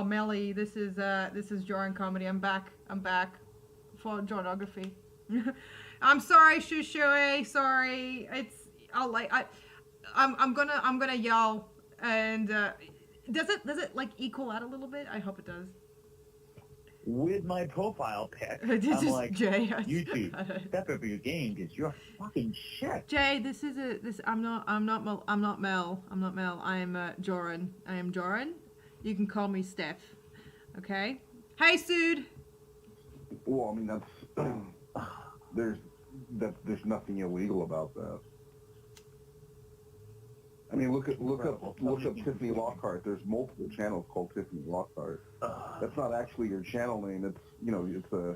Melly, this is Joran comedy. I'm back for Jornography. I'm sorry, Shushui, sorry. I'm gonna yell, and does it like equal out a little bit? I hope it does. with my profile pic. This I'm is like, Jay. YouTube, step up your game because you're fucking shit. Jay, I'm not Mel. I am Joran. I am Joran. You can call me Steph. Okay? Hey, Sude. Well, I mean, that's there's nothing illegal about that. I mean, look up Tiffany Lockhart. There's multiple channels called Tiffany Lockhart. That's not actually your channel name. It's it's a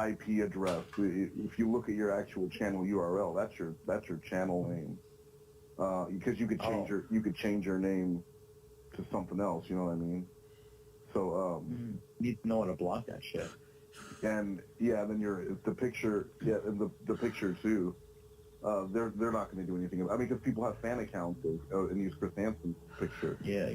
IP address. If you look at your actual channel URL, that's your channel name. Because you could change your name to something else. You know what I mean? So need to know how to block that shit. And yeah, then the picture, and the picture too. They're not going to do anything. I mean, because people have fan accounts and use Chris Hansen's picture. Yeah.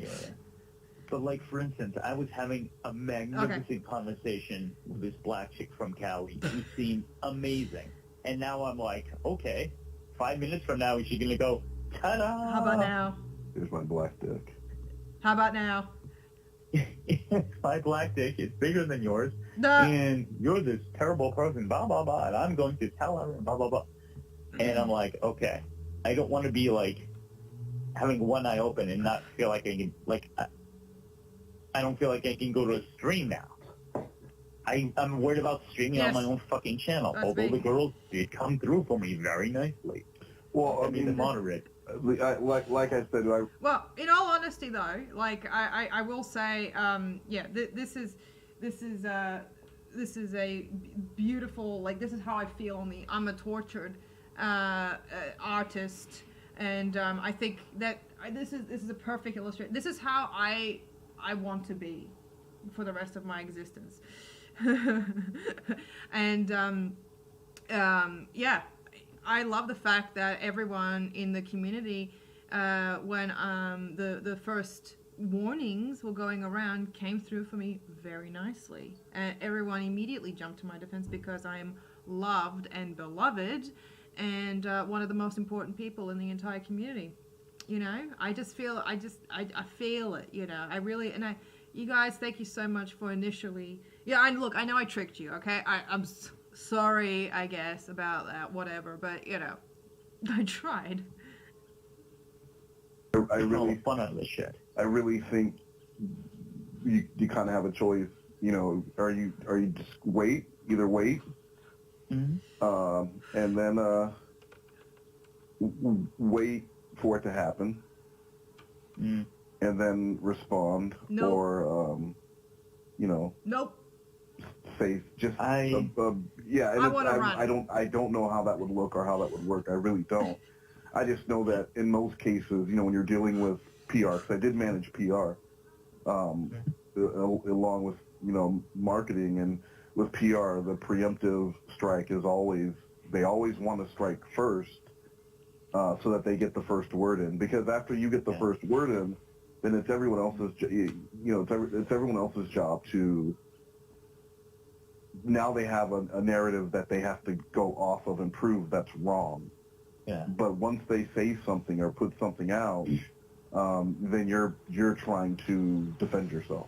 But like, for instance, I was having a magnificent conversation with this black chick from Cali who seemed amazing. And now I'm like, okay, 5 minutes from now, is she going to go, ta-da? How about now? Here's my black dick. How about now? My black dick is bigger than yours, Duh. and you're this terrible person, blah, blah, blah, and I'm going to tell her, blah, blah, blah. And I'm like, okay, I don't want to be like having one eye open and not feel like I can, like, I don't feel like I can go to a stream now. I'm worried about streaming on my own fucking channel, That's although big. the girls did come through for me very nicely. Well, I mean, the mean, moderate. like I said, Well, in all honesty, though, like I will say, this is a beautiful, like, this is how I feel on the I'm a tortured artist, and I think that this is a perfect illustration. This is how I want to be for the rest of my existence. And yeah, I love the fact that everyone in the community, when the first warnings were going around, came through for me very nicely. And everyone immediately jumped to my defense because I am loved and beloved, and one of the most important people in the entire community. You know, I feel it. You know, I really, and you guys, thank you so much for initially. Yeah, I know I tricked you. Okay, I'm sorry, I guess, about that, whatever, but you know, I tried. I really fun out of this shit. I really think you kind of have a choice. You know, are you just either wait, and then wait for it to happen, and then respond, Nope. or Nope. say just I wanna run. I don't know how that would look or how that would work. I really don't. I just know that in most cases, when you're dealing with PR, because I did manage PR, along with marketing, and with PR, the preemptive strike is they always want to strike first, so that they get the first word in. Because after you get the first word in, then it's everyone else's it's everyone else's job to. Now they have a narrative that they have to go off of and prove that's wrong. Yeah. But once they say something or put something out, then you're trying to defend yourself.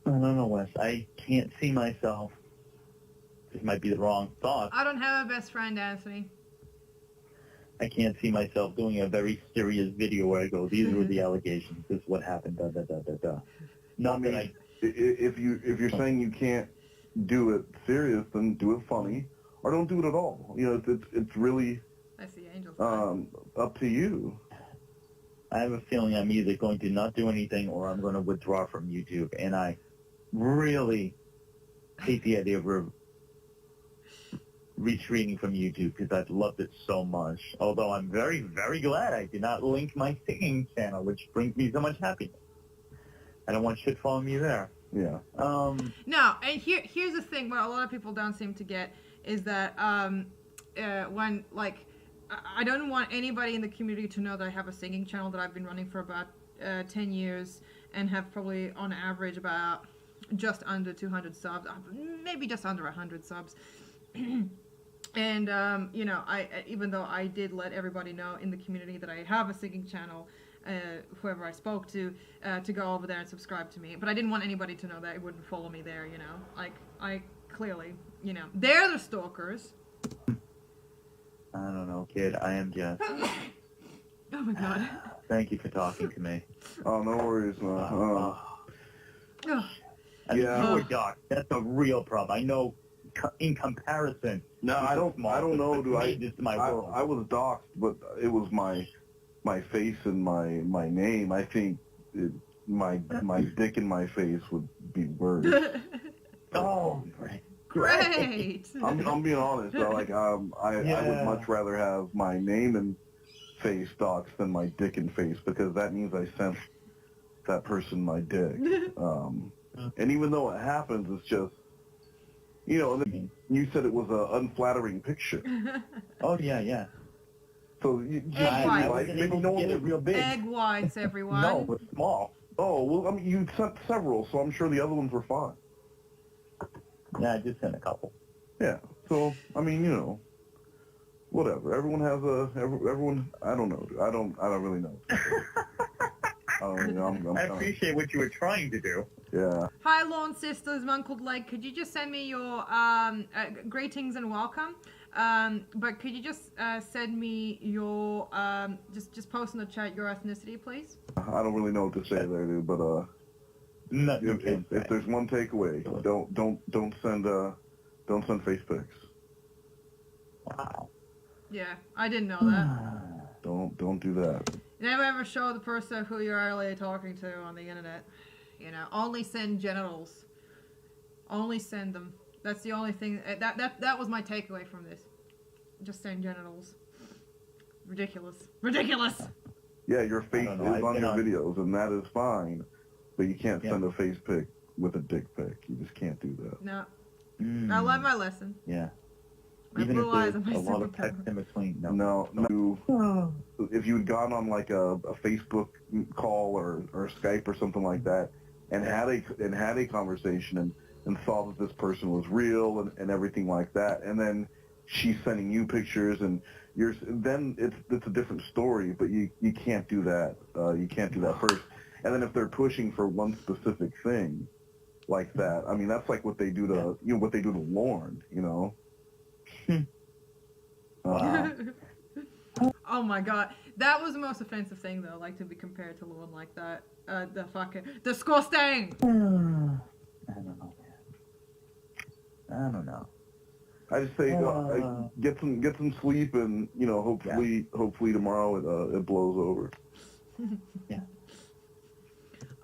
I don't know, Wes. I can't see myself. This might be the wrong thought. I don't have a best friend, Anthony. I can't see myself doing a very serious video where I go, these were the allegations, this is what happened, da da da da da. Not that I. If you're saying you can't do it serious, then do it funny, or don't do it at all. It's really I see angels. up to you. I have a feeling I'm either going to not do anything or I'm going to withdraw from YouTube, and I really hate the idea of retreating from YouTube because I've loved it so much. Although I'm very, very glad I did not link my singing channel, which brings me so much happiness. I don't want shit following me there. Yeah. No, and here's the thing. What a lot of people don't seem to get is that when, like, I don't want anybody in the community to know that I have a singing channel that I've been running for about 10 years and have probably on average about just under 200 subs, maybe just under 100 subs. And I even though I did let everybody know in the community that I have a singing channel, whoever I spoke to go over there and subscribe to me. But I didn't want anybody to know that it wouldn't follow me there, you know. Like, I clearly, you know, they're the stalkers. I don't know, kid. I am just... Oh my god. Thank you for talking to me. Oh, no worries, man. Ugh. I mean, Yeah. you were dark. That's a real problem. I know in comparison. No, I don't know. Do I? This my I world. was doxxed, but it was my face and my name. I think my dick in my face would be worse. Oh, Great. I'm being honest. Though, like I would much rather have my name and face doxxed than my dick and face, because that means I sent that person my dick. And even though it happens, it's just, you know, you said it was an unflattering picture. Oh, yeah. So you Egg whites. like, maybe no one get it real big. Egg whites, everyone. No, it's small. Oh, well, I mean, you sent several, so I'm sure the other ones were fine. Yeah, I just sent a couple. Yeah. So, I mean, you know, whatever. Everyone has everyone, I don't know. I don't really know. I don't really know. I appreciate what you were trying to do. Yeah. Hi, Lawn Sisters, Monkled Lake. Could you just send me your greetings and welcome? But could you just send me your just post in the chat your ethnicity, please? I don't really know what to say there, dude. But if there's one takeaway, don't send face pics. Wow. Yeah, I didn't know that. Don't do that. Never ever show the person who you're really talking to on the internet. You know, only send genitals. Only send them. That's the only thing. That was my takeaway from this. Just send genitals. Ridiculous. Yeah, your face is on your videos, and that is fine. But you can't send a face pic with a dick pic. You just can't do that. No. I learned my lesson. Yeah. My Even blue if eyes are there's my a lot of text superpower. in between. No. If you had gone on like a Facebook call or Skype or something like that, and had a conversation and saw that this person was real and everything like that, and then she's sending you pictures and then it's a different story. But you can't do that. You can't do that first. And then if they're pushing for one specific thing like that, I mean, that's like what they do to what they do to Lorne, you know. Wow. Oh my god. That was the most offensive thing though, like to be compared to Lorne like that. The fucking disgusting. I don't know, man. I don't know. I just say get some sleep, and you know, hopefully tomorrow it blows over. Yeah.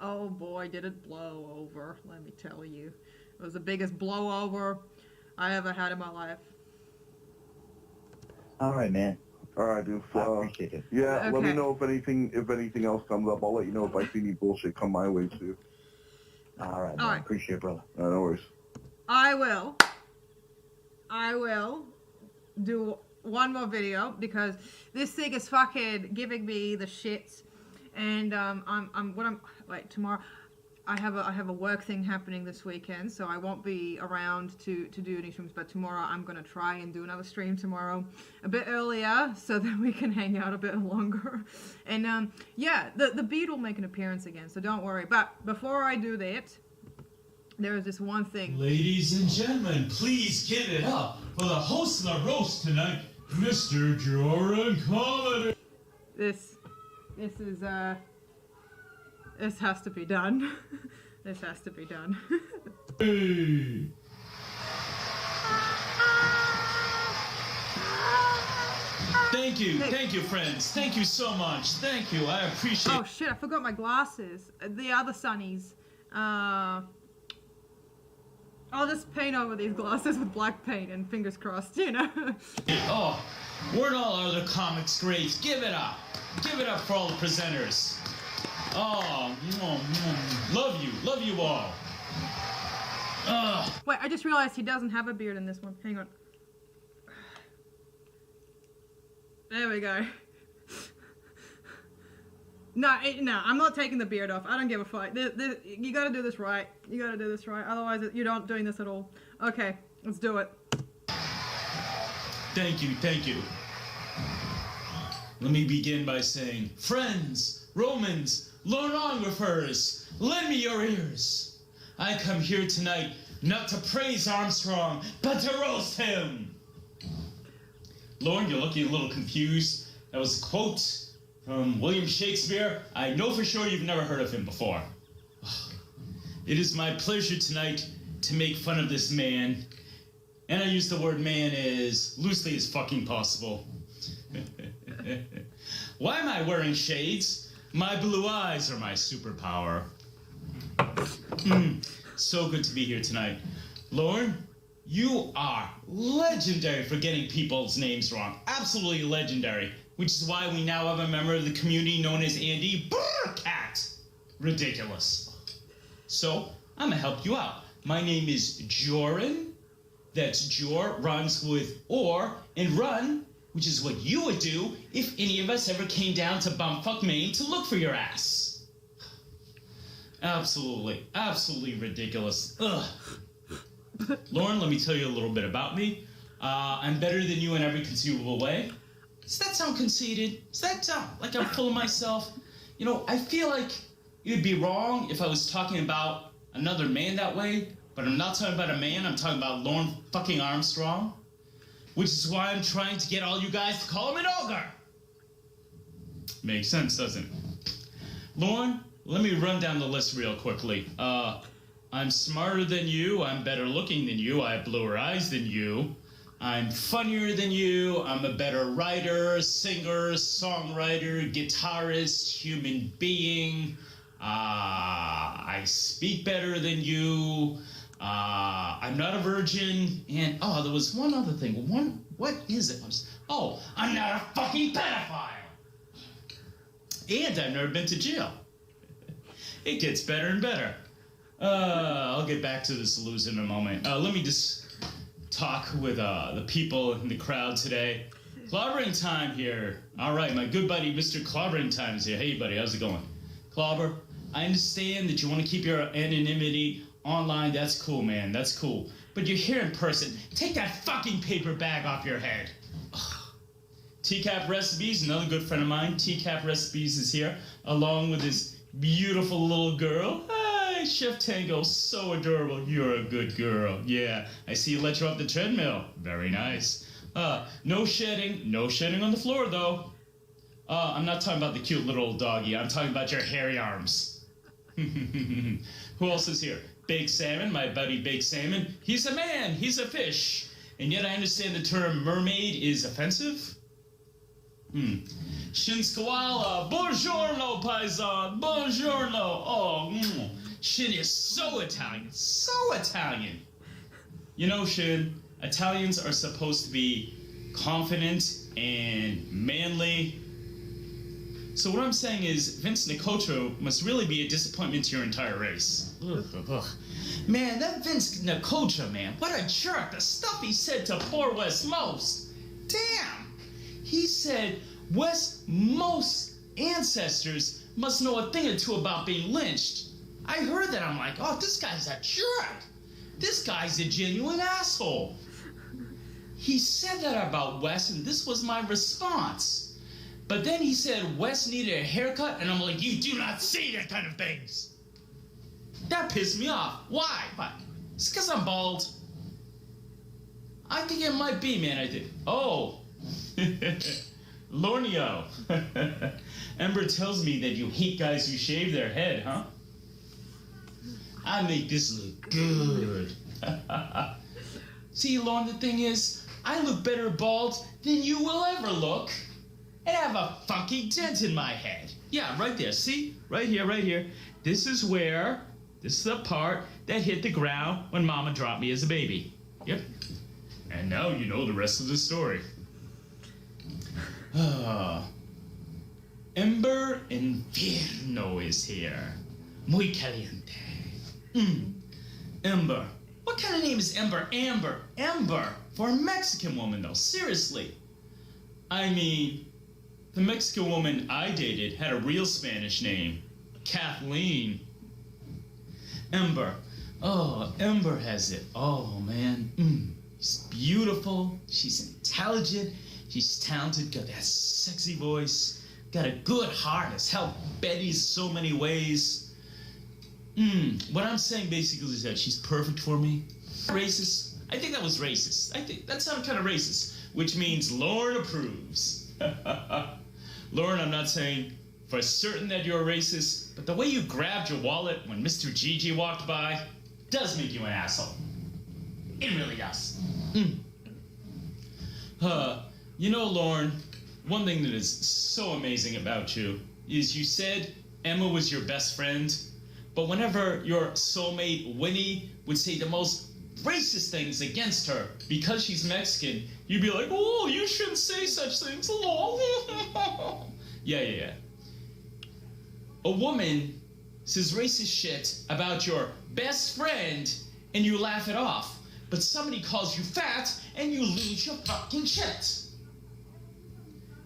Oh boy, did it blow over, let me tell you. It was the biggest blowover I ever had in my life. All right, man. All right, dude. I appreciate it. Yeah, let me Okay. know if anything else comes up. I'll let you know if I see any bullshit come my way too. All right, man. All right. Appreciate it, brother. No worries. I will do one more video because this thing is fucking giving me the shits. And tomorrow I have a work thing happening this weekend, so I won't be around to do any streams, but tomorrow I'm gonna try and do another stream tomorrow a bit earlier so that we can hang out a bit longer. And yeah, the beat will make an appearance again, so don't worry. But before I do that, there is this one thing. Ladies and gentlemen, please give it up for the host of the roast tonight, Mr. Jordan Comedy. This has to be done. This has to be done. Hey. Thank you, friends. Thank you so much. Thank you. I appreciate. Oh shit! I forgot my glasses. The other sunnies. I'll just paint over these glasses with black paint and fingers crossed, you know. Oh, weren't all other comics great? Give it up. Give it up for all the presenters. Oh, love you all. Wait, I just realized he doesn't have a beard in this one. Hang on. There we go. No, I'm not taking the beard off. I don't give a fuck. You gotta do this right. You gotta do this right. Otherwise, you're not doing this at all. Okay, let's do it. Thank you. Let me begin by saying, friends, Romans, Lonographers, lend me your ears. I come here tonight not to praise Armstrong, but to roast him. Lauren, you're looking a little confused. That was a quote from William Shakespeare. I know for sure you've never heard of him before. It is my pleasure tonight to make fun of this man. And I use the word man as loosely as fucking possible. Why am I wearing shades? My blue eyes are my superpower. So good to be here tonight. Lauren, you are legendary for getting people's names wrong. Absolutely legendary. Which is why we now have a member of the community known as Andy Burkat. Ridiculous. So, I'm gonna help you out. My name is Joran. That's Jor, rhymes with or, and run, which is what you would do if any of us ever came down to bumfuck Maine to look for your ass. Absolutely ridiculous. Ugh. Lauren, let me tell you a little bit about me. I'm better than you in every conceivable way. Does that sound conceited? Does that sound like I'm full of myself? You know, I feel like it would be wrong if I was talking about another man that way, but I'm not talking about a man, I'm talking about Lauren fucking Armstrong. Which is why I'm trying to get all you guys to call him an ogre. Makes sense, doesn't it? Lauren, let me run down the list real quickly. I'm smarter than you, I'm better looking than you, I have bluer eyes than you, I'm funnier than you, I'm a better writer, singer, songwriter, guitarist, human being, I speak better than you, I'm not a virgin, and, there was one other thing. What is it? I'm not a fucking pedophile! And I've never been to jail. It gets better and better. I'll get back to this loser in a moment. Let me just talk with the people in the crowd today. Clobbering time here. All right, my good buddy, Mr. Clobbering time is here. Hey, buddy, how's it going? Clobber, I understand that you want to keep your anonymity online. That's cool, man. That's cool. But you're here in person. Take that fucking paper bag off your head. TCAP Recipes, another good friend of mine. TCAP Recipes is here, along with his beautiful little girl. Hi, Chef Tango, so adorable. You're a good girl. Yeah, I see you let you off the treadmill. Very nice. No shedding on the floor, though. I'm not talking about the cute little doggy. I'm talking about your hairy arms. Who else is here? Baked Salmon, my buddy Baked Salmon. He's a man, he's a fish. And yet I understand the term mermaid is offensive? Shin Skawala, buongiorno, paisan, buongiorno. Shin is so Italian, so Italian. You know, Shin, Italians are supposed to be confident and manly. So what I'm saying is, Vince Nicotro must really be a disappointment to your entire race. Ugh. Man, that Vince Nicotro, man, what a jerk. The stuff he said to poor Wes Most. Damn. He said Wes Most's ancestors must know a thing or two about being lynched. I heard that. I'm like, oh, this guy's a jerk. This guy's a genuine asshole. He said that about Wes, and this was my response. But then he said Wes needed a haircut, and I'm like, you do not say that kind of things. That pissed me off. Why? It's because I'm bald. I think it might be, man. I did. Oh. Lornio. Ember tells me that you hate guys who shave their head, huh? I make this look good. See, Lauren, the thing is, I look better bald than you will ever look. And I have a funky dent in my head. Yeah, right there. See? Right here, right here. This is the part that hit the ground when Mama dropped me as a baby. Yep. And now you know the rest of the story. Ember Infierno is here. Muy caliente. Ember. What kind of name is Ember? Ember. For a Mexican woman, though. Seriously. I mean, the Mexican woman I dated had a real Spanish name. Kathleen. Ember. Oh, Ember has it. Oh, man. She's beautiful. She's intelligent. She's talented. Got that sexy voice. got a good heart, has helped Betty so many ways. What I'm saying basically is that she's perfect for me. Racist? I think that was racist. I think that sounded kind of racist, which means Lauren approves. Lauren, I'm not saying for certain that you're a racist, but the way you grabbed your wallet when Mr. Gigi walked by does make you an asshole. It really does. You know, Lauren, one thing that is so amazing about you is you said Emma was your best friend, but whenever your soulmate Winnie would say the most racist things against her because she's Mexican, you'd be like, oh, you shouldn't say such things. Yeah. A woman says racist shit about your best friend and you laugh it off, but somebody calls you fat and you lose your fucking shit.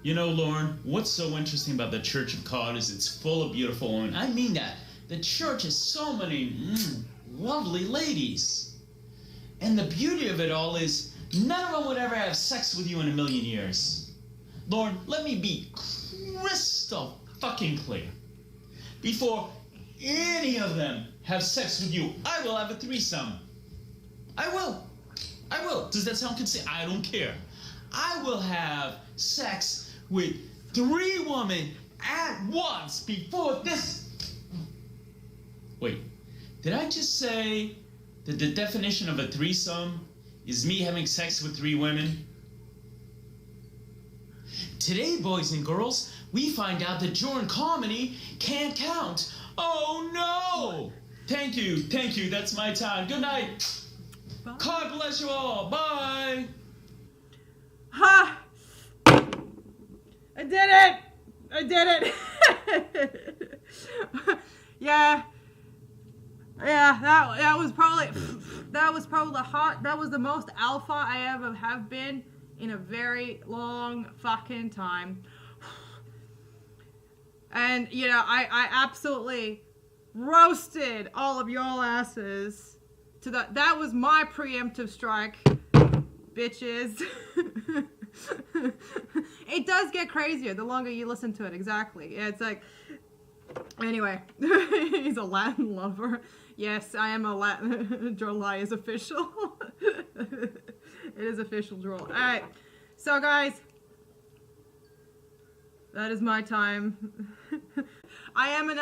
You know, Lauren, what's so interesting about the Church of God is it's full of beautiful women. I mean that. The church has so many lovely ladies. And the beauty of it all is none of them would ever have sex with you in a million years. Lauren, let me be crystal fucking clear. Before any of them have sex with you, I will have a threesome. I will. Does that sound consistent? I don't care. I will have sex with 3 women at once before this. Wait, did I just say that the definition of a threesome is me having sex with 3 women? Today, boys and girls, we find out that Jordan comedy can't count. Oh no! Thank you, that's my time. Good night. Bye. God bless you all. Bye. Ha! I did it! Yeah, that was probably the most alpha I ever have been in a very long fucking time. And you know, I absolutely roasted all of y'all asses to that was my preemptive strike, bitches. It does get crazier the longer you listen to it. Exactly. It's like, anyway, he's a Latin lover. Yes, I am a Latin. July is official. It is official, Droll. All right, so guys, that is my time. I am an